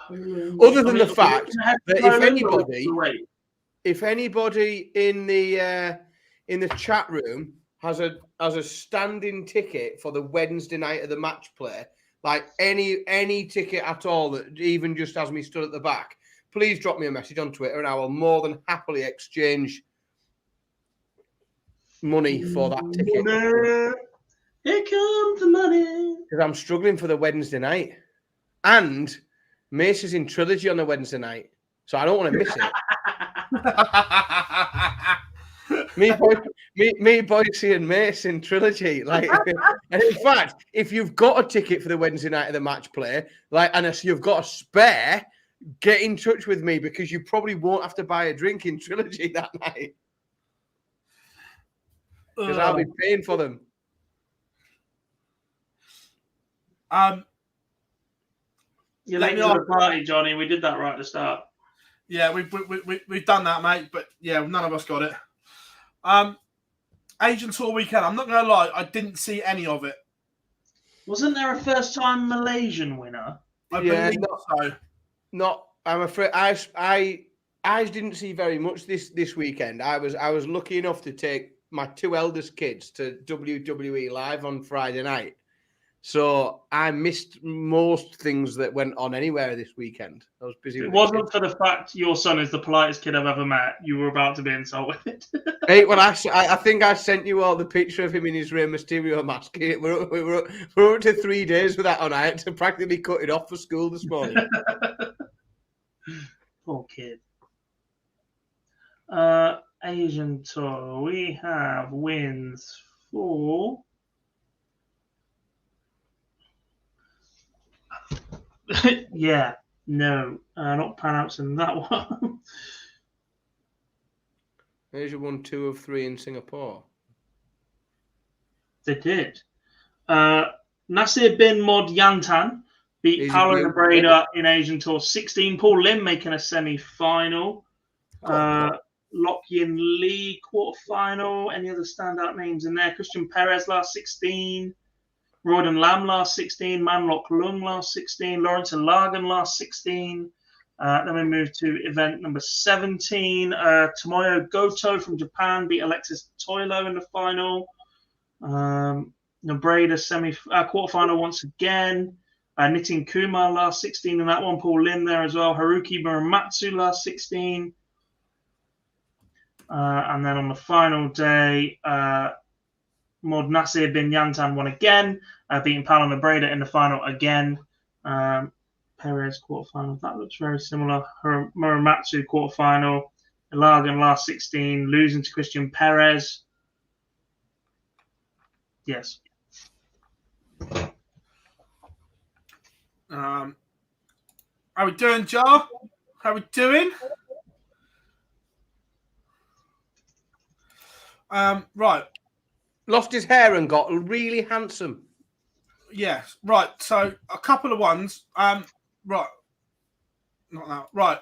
Other than the fact that if anybody in the chat room has a standing ticket for the Wednesday night of the match play, like any ticket at all that even just has me stood at the back, please drop me a message on Twitter and I will more than happily exchange money for that ticket. Here comes the money. Because I'm struggling for the Wednesday night. And Mace is in Trilogy on the Wednesday night, so I don't want to miss it. me, Boise, and Mace in Trilogy. Like, and in fact, if you've got a ticket for the Wednesday night of the match play, and if you've got a spare, get in touch with me because you probably won't have to buy a drink in Trilogy that night because I'll be paying for them. You're late to the party, Johnny. We did that right at the start. Yeah, we've done that, mate. But yeah, none of us got it. Asian Tour weekend. I'm not going to lie, I didn't see any of it. Wasn't there a first-time Malaysian winner? I believe so. Not. I'm afraid I didn't see very much this weekend. I was lucky enough to take my two eldest kids to WWE Live on Friday night. So I missed most things that went on anywhere this weekend. I was busy. It wasn't for the fact your son is the politest kid I've ever met. You were about to be insulted. Hey, well, I think I sent you all the picture of him in his Rey Mysterio mask. We're up to 3 days with that on. I had to practically cut it off for school this morning. Poor kid. Asian Tour. We have wins for... yeah, no, not pronouncing that one. Asia won 2 of 3 in Singapore. They did. Nasir bin Mod Yantan beat He's a Paolo beaut, Nebreda in Asian Tour 16. Paul Lim making a semi-final. Lok Yin Lee quarter-final. Any other standout names in there? Christian Perez last 16. Royden Lam last 16. Man Lok Lung last 16. Lawrence and Lagan last 16. Then we move to event number 17. Tomoyo Goto from Japan beat Alexis Toilo in the final. Nebreda quarterfinal once again. Nitin Kumar last 16 in that one. Paul Lim there as well. Haruki Muramatsu last 16. And then on the final day, Mod Nasir bin Yantan won again, beating Paolo Nebreda in the final again. Perez quarterfinal, that looks very similar. Muramatsu quarterfinal. Ilagan last 16, losing to Christian Perez. Yes. How we doing, Jar? How we doing? Right. Lost his hair and got really handsome. Yes. Right. So a couple of ones. Right. Not that. Right.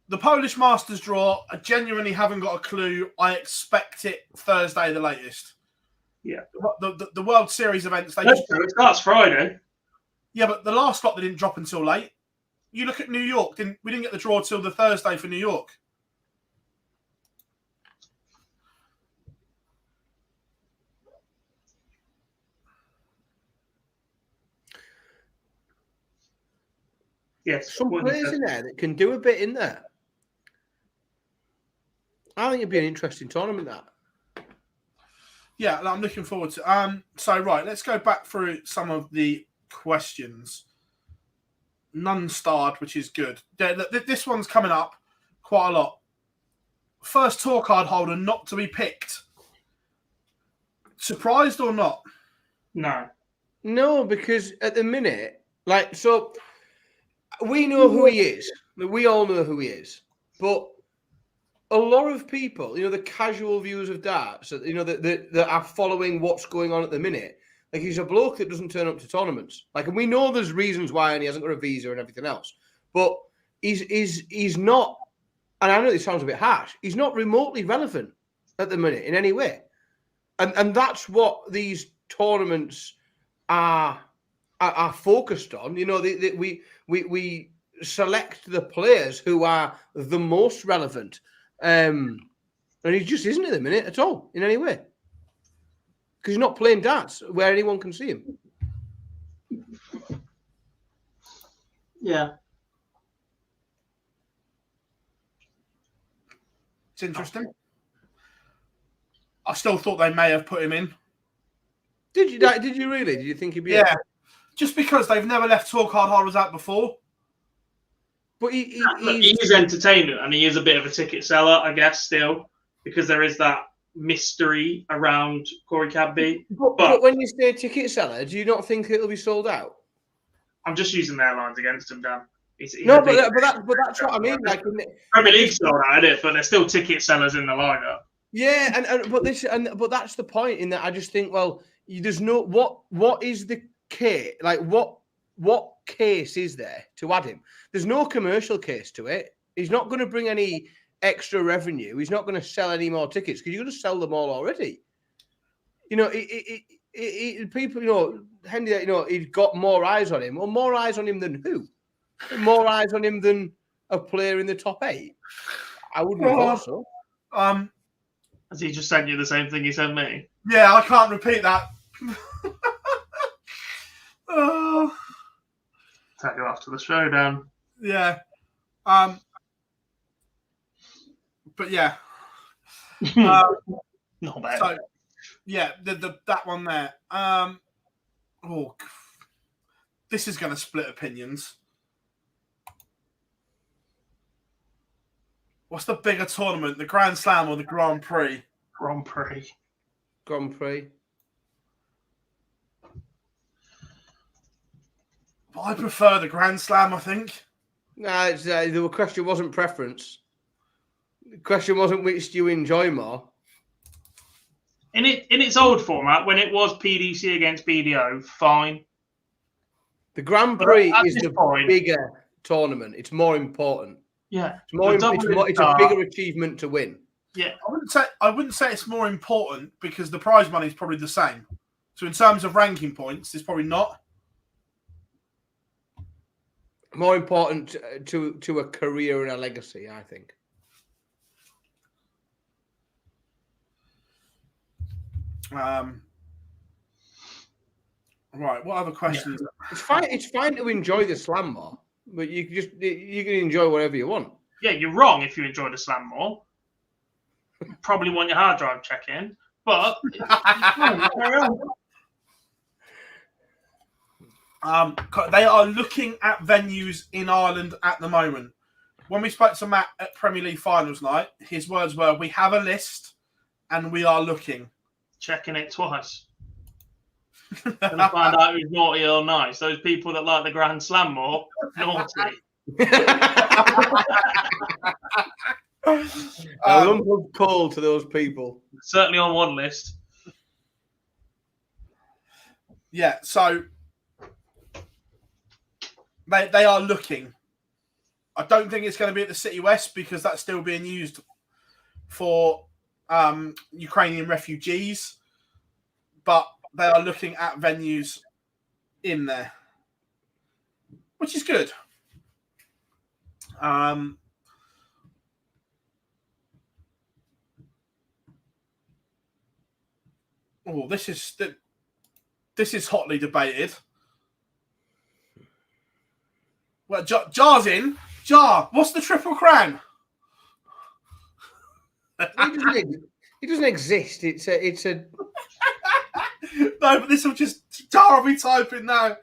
The Polish Masters draw, I genuinely haven't got a clue. I expect it Thursday the latest. Yeah. The World Series events, It starts Friday. Yeah, but the last lot they didn't drop until late. You look at New York, we didn't get the draw till the Thursday for New York. Yes. Some players in there that can do a bit in there. I think it'd be an interesting tournament, that. Yeah, I'm looking forward to. So right, let's go back through some of the questions. None starred, which is good. This one's coming up quite a lot. First tour card holder not to be picked. Surprised or not? No, because at the minute, so we know who he is. We all know who he is. But a lot of people, the casual viewers of darts, that are following what's going on at the minute, he's a bloke that doesn't turn up to tournaments. And we know there's reasons why, and he hasn't got a visa and everything else. But he's not, and I know this sounds a bit harsh, he's not remotely relevant at the minute in any way. And that's what these tournaments are focused on. We select the players who are the most relevant. And he just isn't at the minute at all in any way. Because he's not playing darts where anyone can see him. Yeah. It's interesting. I still thought they may have put him in. Did you really? Did you think he'd be? Yeah. Just because they've never left tour card holders out before. But he's entertainment, and he is a bit of a ticket seller, I guess, still, because there is that mystery around Corey Cadby. But when you say ticket seller, do you not think it'll be sold out? I'm just using their lines against him, Dan. He's but that's what I mean. Premier League sold out, it, but there's still ticket sellers in the lineup. Yeah, but that's the point. In that, I just think, there's no what is the case? What case is there to add him? There's no commercial case to it. He's not going to bring any extra revenue. He's not going to sell any more tickets because you're going to sell them all already. People, Henry, he's got more eyes on him. Well, more eyes on him than who? More eyes on him than a player in the top 8. I wouldn't have thought so. Has he just sent you the same thing he sent me? Yeah, I can't repeat that. Take you after the show, Dan. Yeah. But yeah. Not bad. So, yeah, that one there. This is going to split opinions. What's the bigger tournament, the Grand Slam or the Grand Prix? Grand Prix. Grand Prix. But I prefer the Grand Slam, I think. No, the question wasn't preference. The question wasn't which do you enjoy more. In its old format, when it was PDC against BDO, fine. The Grand Prix is the bigger tournament. It's more important. Yeah, it's a bigger achievement to win. Yeah, I wouldn't say it's more important because the prize money is probably the same. So in terms of ranking points, it's probably not more important to a career and a legacy, I think. Right. What other questions? Yeah. It's fine to enjoy the slam more, but you can enjoy whatever you want. Yeah, you're wrong if you enjoy the slam more. Probably want your hard drive check in, but they are looking at venues in Ireland at the moment. When we spoke to Matt at Premier League finals night, his words were, "We have a list and we are looking." Checking it twice. Gonna find out who's naughty or nice. Those people that like the Grand Slam more, naughty. A lump of coal to those people. Certainly on one list. Yeah, so they are looking. I don't think it's going to be at the City West because that's still being used for Ukrainian refugees, but they are looking at venues in there, which is good. This is hotly debated. Well, Jar's in. Jar, what's the Triple Crown? It doesn't exist. It's a. No, but this will just Jar will be typing now.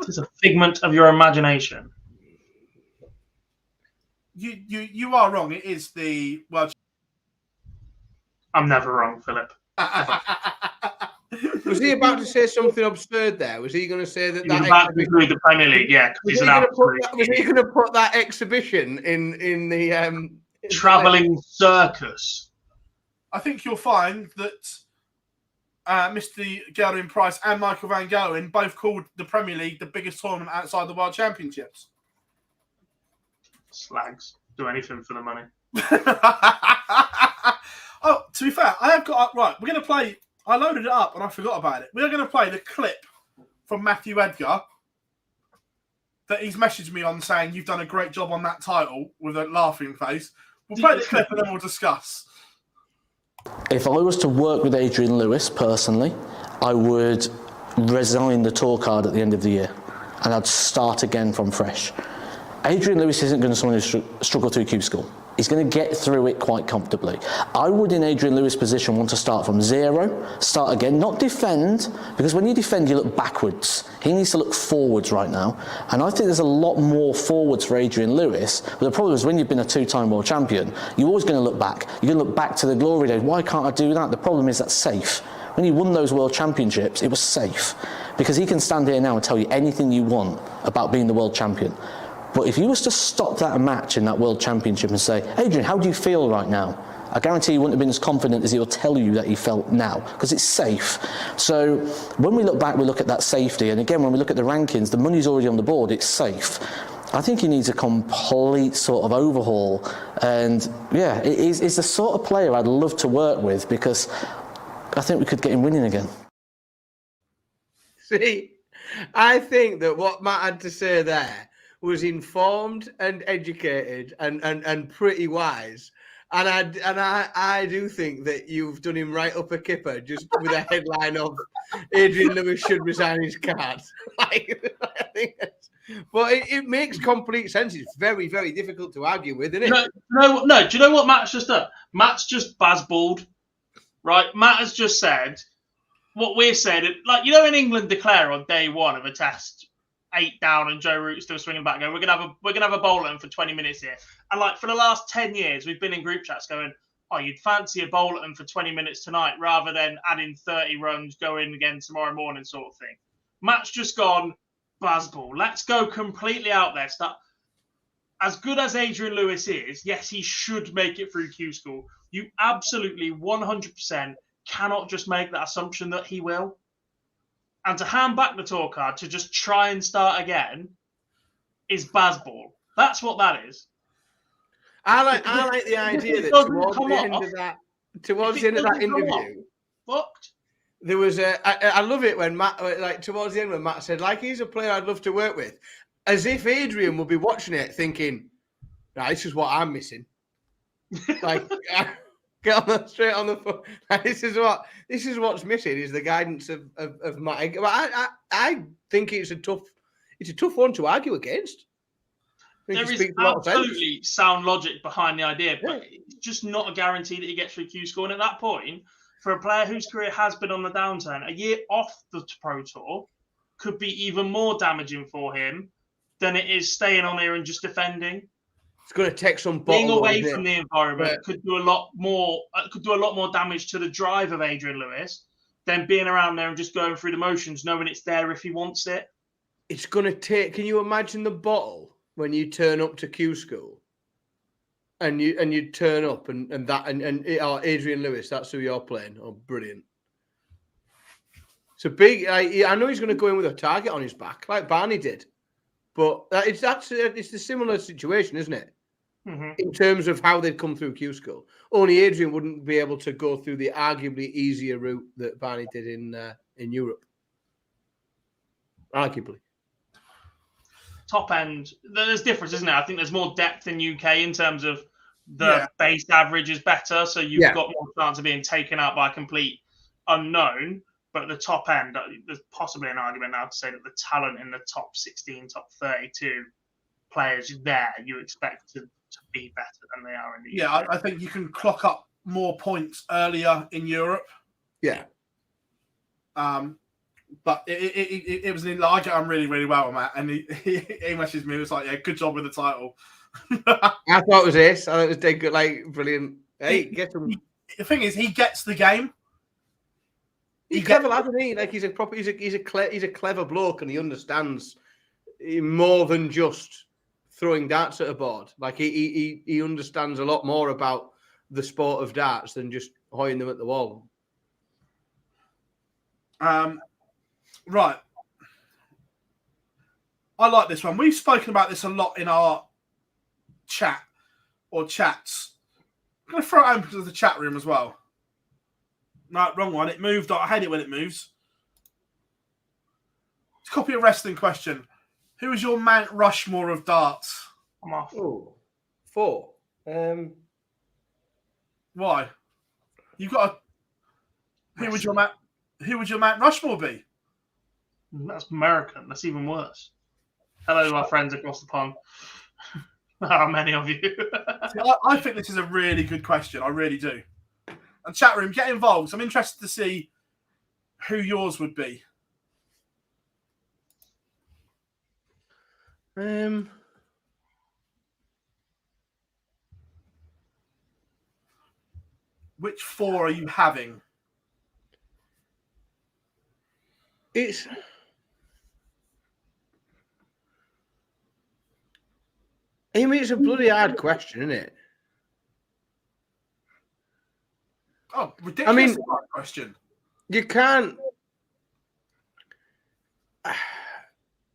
It's a figment of your imagination. You are wrong. It is the World. I'm never wrong, Philip. Was he about to say something absurd there? Was he going to say that? He was about to include the Premier League, yeah. Was he going to put that exhibition in the travelling circus? I think you'll find that Mr. Gerwyn Price and Michael Van Gerwen both called the Premier League the biggest tournament outside the World Championships. Slags. Do anything for the money. Oh, to be fair, I have got... Right, we're going to play... I loaded it up and I forgot about it. We're going to play the clip from Matthew Edgar that he's messaged me on saying, "You've done a great job on that title," with a laughing face. We'll play the clip and then we'll discuss. If I was to work with Adrian Lewis personally, I would resign the tour card at the end of the year and I'd start again from fresh. Adrian Lewis isn't going to someone who struggle through Q School. He's going to get through it quite comfortably. I would, in Adrian Lewis' position, want to start from zero, start again, not defend, because when you defend, you look backwards. He needs to look forwards right now. And I think there's a lot more forwards for Adrian Lewis. But the problem is when you've been a two-time world champion, you're always going to look back. You're going to look back to the glory days. Why can't I do that? The problem is that's safe. When he won those world championships, it was safe. Because he can stand here now and tell you anything you want about being the world champion. But if you was to stop that match in that World Championship and say, "Adrian, how do you feel right now?" I guarantee you wouldn't have been as confident as he'll tell you that he felt now, because it's safe. So when we look back, we look at that safety. And again, when we look at the rankings, the money's already on the board, it's safe. I think he needs a complete sort of overhaul. And yeah, it's the sort of player I'd love to work with, because I think we could get him winning again. See, I think that what Matt had to say there was informed and educated and pretty wise. And I do think that you've done him right up a kipper just with a headline of Adrian Lewis should resign his card. I think but it makes complete sense. It's very, very difficult to argue with, isn't it? No. Do you know what Matt's just done? Matt's just bazballed, right? Matt has just said what we're saying. Like, you know, in England declare on day one of a test, 8 down and Joe Root still swinging back, going, we're gonna have a bowler for 20 minutes here. And like for the last 10 years, we've been in group chats going, "Oh, you'd fancy a bowler for 20 minutes tonight rather than adding 30 runs, going again tomorrow morning," sort of thing. Matt's just gone, "Bazball, let's go completely out there." Start. As good as Adrian Lewis is, yes, he should make it through Q School. You absolutely 100% cannot just make that assumption that he will. And to hand back the tour card to just try and start again is Bazball. That's what that is. I like the idea that towards the end of that interview, fucked. There was I love it when Matt, like towards the end when Matt said, like, he's a player I'd love to work with, as if Adrian would be watching it thinking, right, this is what I'm missing. Like, get on straight on the phone. Like, this is what's missing is the guidance of Matt. But I think it's a tough one to argue against. There is absolutely sound logic behind the idea, but it's just not a guarantee that he gets through Q School. And at that point, for a player whose career has been on the downturn, a year off the Pro Tour could be even more damaging for him than it is staying on here and just defending. It's going to take some being away from the environment could do a lot more. Could do a lot more damage to the drive of Adrian Lewis than being around there and just going through the motions, knowing it's there if he wants it. It's going to take. Can you imagine the bottle when you turn up to Q School, and you turn up and Adrian Lewis, that's who you're playing. Oh, brilliant! It's a big. I know he's going to go in with a target on his back, like Barney did, but it's a similar situation, isn't it? Mm-hmm. In terms of how they'd come through Q School, only Adrian wouldn't be able to go through the arguably easier route that Barney did in Europe. Arguably. Top end, there's difference, isn't there? I think there's more depth in UK in terms of the base average is better, so you've got more chance of being taken out by a complete unknown. But at the top end, there's possibly an argument now to say that the talent in the top 16, top 32 players there, you expect to be better than they are in the UK. I think you can clock up more points earlier in Europe. Yeah. But it was I get on really, really well with Matt, and he messaged me. He was like, "Yeah, good job with the title." I thought it was this. I thought it was dead good, like brilliant. Hey, get him. The thing is, he gets the game. He's clever, isn't he? Like he's a clever bloke, and he understands more than just throwing darts at a board. Like he understands a lot more about the sport of darts than just hoying them at the wall. Right. I like this one. We've spoken about this a lot in our chat or chats. I'm going to throw it open to the chat room as well. No, wrong one. It moved. I hate it when it moves. It's a copy of wrestling question. Who is your Mount Rushmore of darts? I'm off. Oh, 4. Why? You've got a... Who would your Mount Rushmore be? That's American. That's even worse. Hello to our friends across the pond. How many of you? I think this is a really good question. I really do. And chat room, get involved. I'm interested to see who yours would be. Which 4 are you having? It's a bloody hard question, isn't it? Oh, ridiculous question. You can't.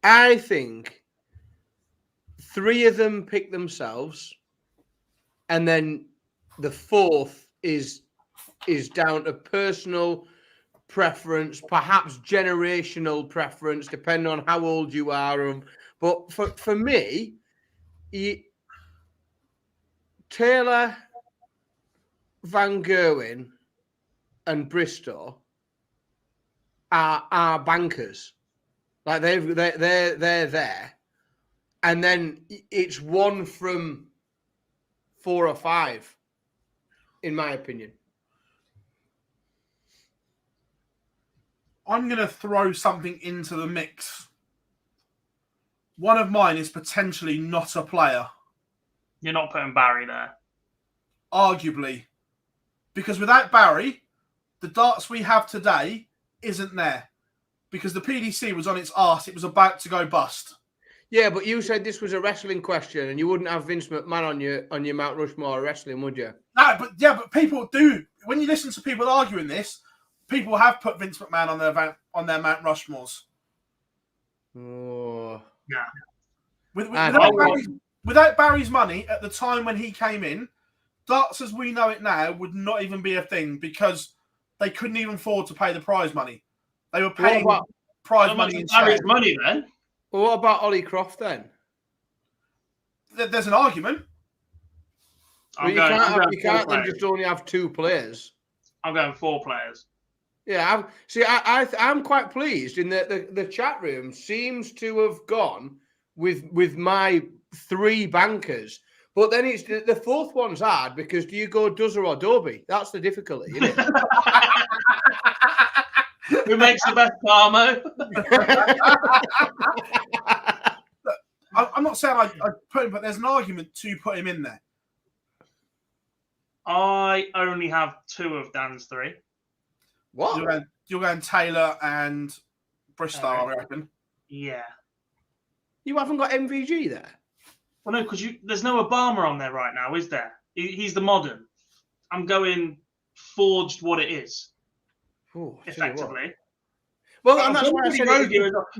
I think 3 of them pick themselves, and then the 4th is down to personal preference, perhaps generational preference, depending on how old you are. But for me, Taylor, Van Gerwen, and Bristow are bankers. Like they're there, and then it's one from 4 or 5, in my opinion. I'm going to throw something into the mix. One of mine is potentially not a player. You're not putting Barry there. Arguably. Because without Barry, the darts we have today isn't there. Because the PDC was on its arse. It was about to go bust. Yeah, but you said this was a wrestling question, and you wouldn't have Vince McMahon on your Mount Rushmore wrestling, would you? No, but people do. when you listen to people arguing this, people have put Vince McMahon on their Mount Rushmores. Oh. Yeah. Without Barry's money at the time when he came in, darts as we know it now would not even be a thing because they couldn't even afford to pay the prize money. They were paying prize money instead. Barry's money then. Well, what about Ollie Croft then? There's an argument. You can't then just only have 2 players. I'm going 4 players. Yeah, I'm quite pleased in that the chat room seems to have gone with my 3 bankers, but then it's the 4th one's hard because do you go Duzzer or Dobie? That's the difficulty, isn't it? Who makes the best Carmo? I'm not saying I put him, but there's an argument to put him in there. I only have 2 of Dan's 3. What? You're going Taylor and Bristow, I reckon. Yeah. You haven't got MVG there? Well, no, because there's no Obama on there right now, is there? He's the modern. I'm going forged what it is. Ooh, effectively. Well, and that's why I said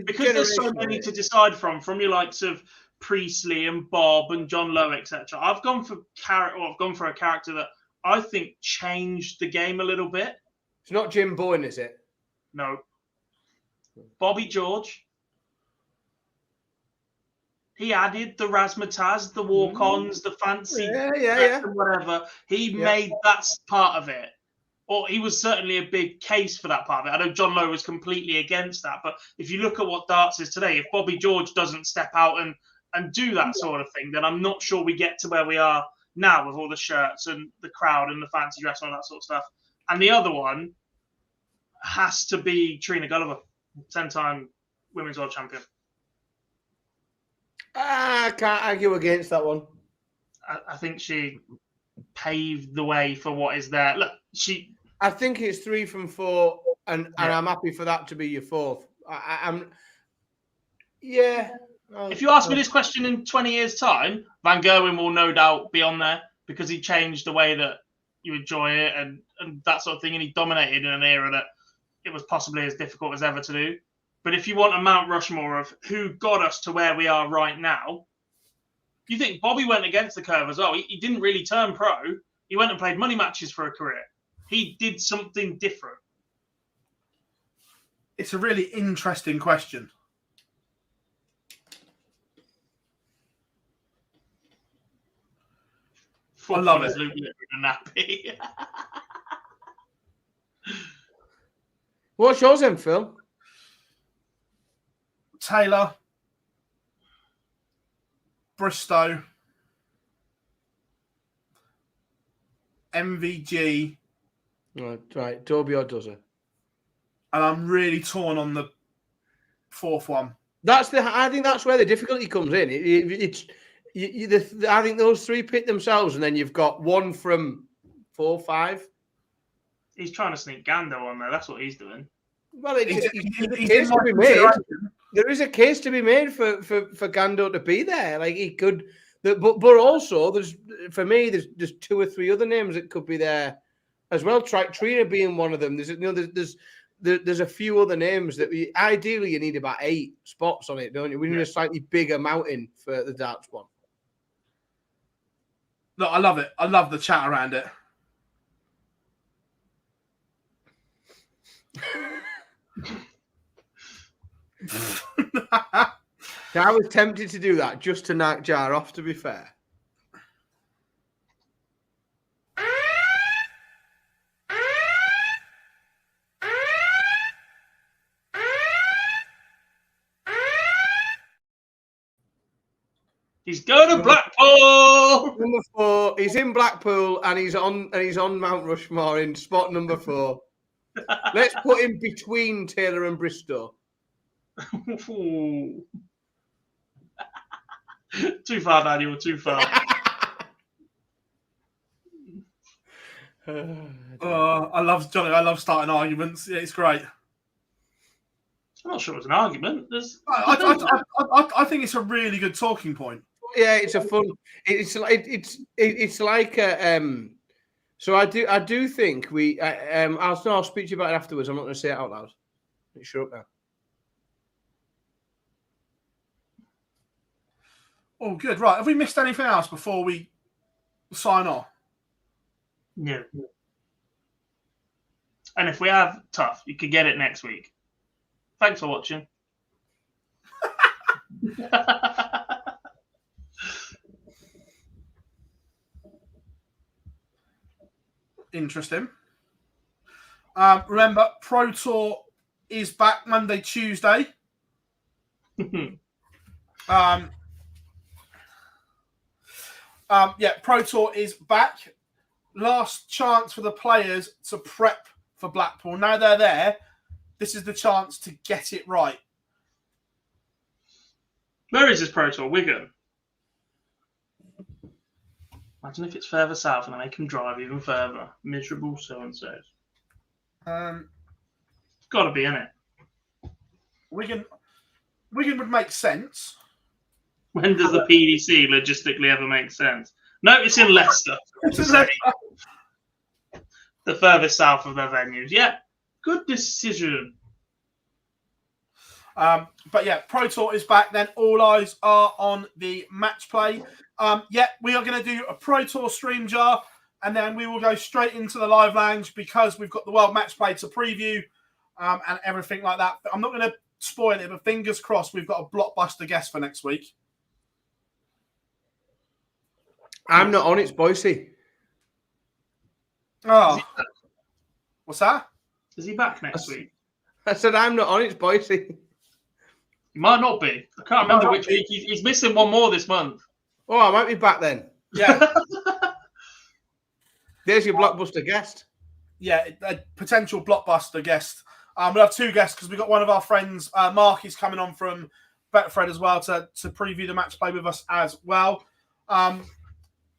because there's so many to decide from your likes of Priestley and Bob and John Lowe, etc. I've gone for a character that I think changed the game a little bit. It's not Jim Boyne, is it? No. Bobby George. He added the razzmatazz, the walk-ons, the fancy, whatever. He made that part of it. Or he was certainly a big case for that part of it. I know John Lowe was completely against that, but if you look at what darts is today, if Bobby George doesn't step out and do that sort of thing, then I'm not sure we get to where we are now with all the shirts and the crowd and the fancy dress and all that sort of stuff. And the other one has to be Trina Gulliver, 10-time women's world champion. I can't argue against that one. I think she paved the way for what is there. Look, I think it's 3 from 4, and I'm happy for that to be your 4th. If you ask me this question in 20 years' time, Van Gerwen will no doubt be on there because he changed the way that you enjoy it and that sort of thing, and he dominated in an era that it was possibly as difficult as ever to do. But if you want a Mount Rushmore of who got us to where we are right now, you think Bobby went against the curve as well. He didn't really turn pro. He went and played money matches for a career. He did something different. It's a really interesting question. I love it. Nappy. What's yours then, Phil? Taylor, Bristow, MVG. Right, Dobie or Duzzer. And I'm really torn on the 4th one. I think that's where the difficulty comes in. I think those 3 pick themselves, and then you've got 1 from 4, 5. He's trying to sneak Gando on there. That's what he's doing. Well, there is a case to be made for Gando to be there. Like he could, but also there's 2 or 3 other names that could be there as well. Trina being one of them. There's a few other names that ideally you need about 8 spots on it, don't you? We need a slightly bigger mountain for the darts one. Look, I love it. I love the chat around it. I was tempted to do that just to knock Jar off, to be fair. He's going to Blackpool. Number 4. He's in Blackpool and he's on Mount Rushmore in spot number 4. Let's put him between Taylor and Bristow. Too far, Daniel. Too far. I love Johnny. I love starting arguments. Yeah, it's great. I'm not sure it's an argument. I think it's a really good talking point. Yeah, it's a fun. It's like So I do think we. I'll speak to you about it afterwards. I'm not going to say it out loud. Shut up now. Oh, good. Right. Have we missed anything else before we sign off? No. And if we have, tough. You could get it next week. Thanks for watching. Interesting. Remember, Pro Tour is back Monday, Tuesday. Pro Tour is back. Last chance for the players to prep for Blackpool. Now they're there. This is the chance to get it right. Where is this Pro Tour? Wigan. Imagine if it's further south and they make them drive even further. Miserable so-and-sos. It's got to be, innit? Wigan would make sense. When does the PDC logistically ever make sense? No, it's in Leicester. The furthest south of their venues. Yeah, good decision. Pro Tour is back then. All eyes are on the match play. We are going to do a Pro Tour stream jar, and then we will go straight into the live lounge because we've got the World Match Play to preview and everything like that. I'm not going to spoil it, but fingers crossed we've got a blockbuster guest for next week. I'm not on, it's Boise. Oh. What's that? Is he back next week? I said I'm not on, it's Boise. He might not be. I can't remember which week. He's missing one more this month. Oh, I might be back then. Yeah. There's your blockbuster guest. Yeah, a potential blockbuster guest. We'll have two guests because we've got one of our friends, Mark, is coming on from Betfred as well to preview the match play with us as well.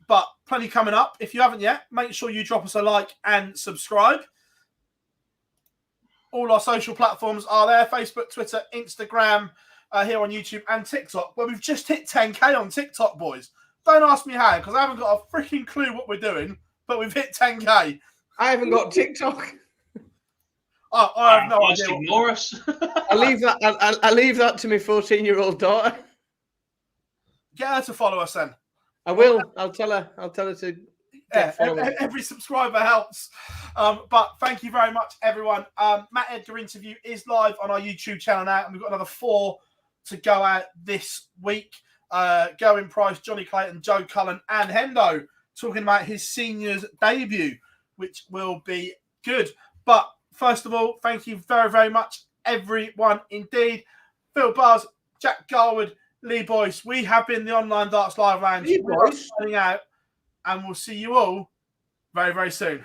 But plenty coming up. If you haven't yet, make sure you drop us a like and subscribe. All our social platforms are there. Facebook, Twitter, Instagram, here on YouTube and TikTok. Well, we've just hit 10K on TikTok, boys. Don't ask me how, because I haven't got a freaking clue what we're doing, but we've hit 10K. I haven't got TikTok. Oh, I have no idea. Ignore us. I leave that to my 14-year-old daughter. Get her to follow us then. I will. I'll tell her to every subscriber helps. But thank you very much, everyone. Matt Edgar interview is live on our YouTube channel now, and we've got another 4 to go out this week. Going Price, Johnny Clayton, Joe Cullen, and Hendo talking about his seniors debut, which will be good. But first of all, thank you very, very much, everyone indeed. Phill Bars, Jack Garwood, Lee Boyce. We have been the Online Darts Live Lounge. Lee Boyce. Signing out, and we'll see you all very, very soon.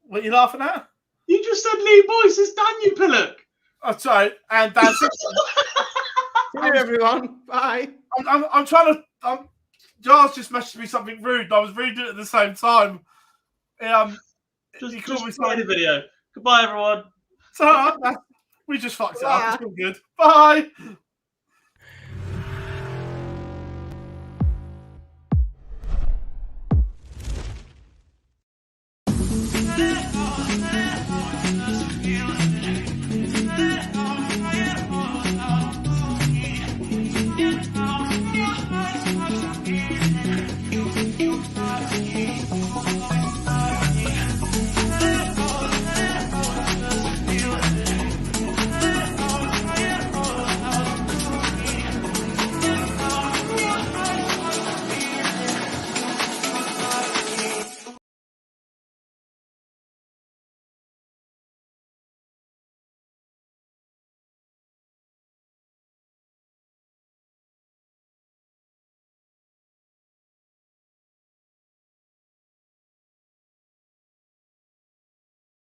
What are you laughing at? You just said Lee Boyce. It's Daniel Pillock. Oh, sorry. And Dan. See you, everyone. Bye. I'm trying to. Giles just messaged me something rude. And I was reading it at the same time. Just play the video. Goodbye, everyone. So we just fucked it up. It's all good. Bye.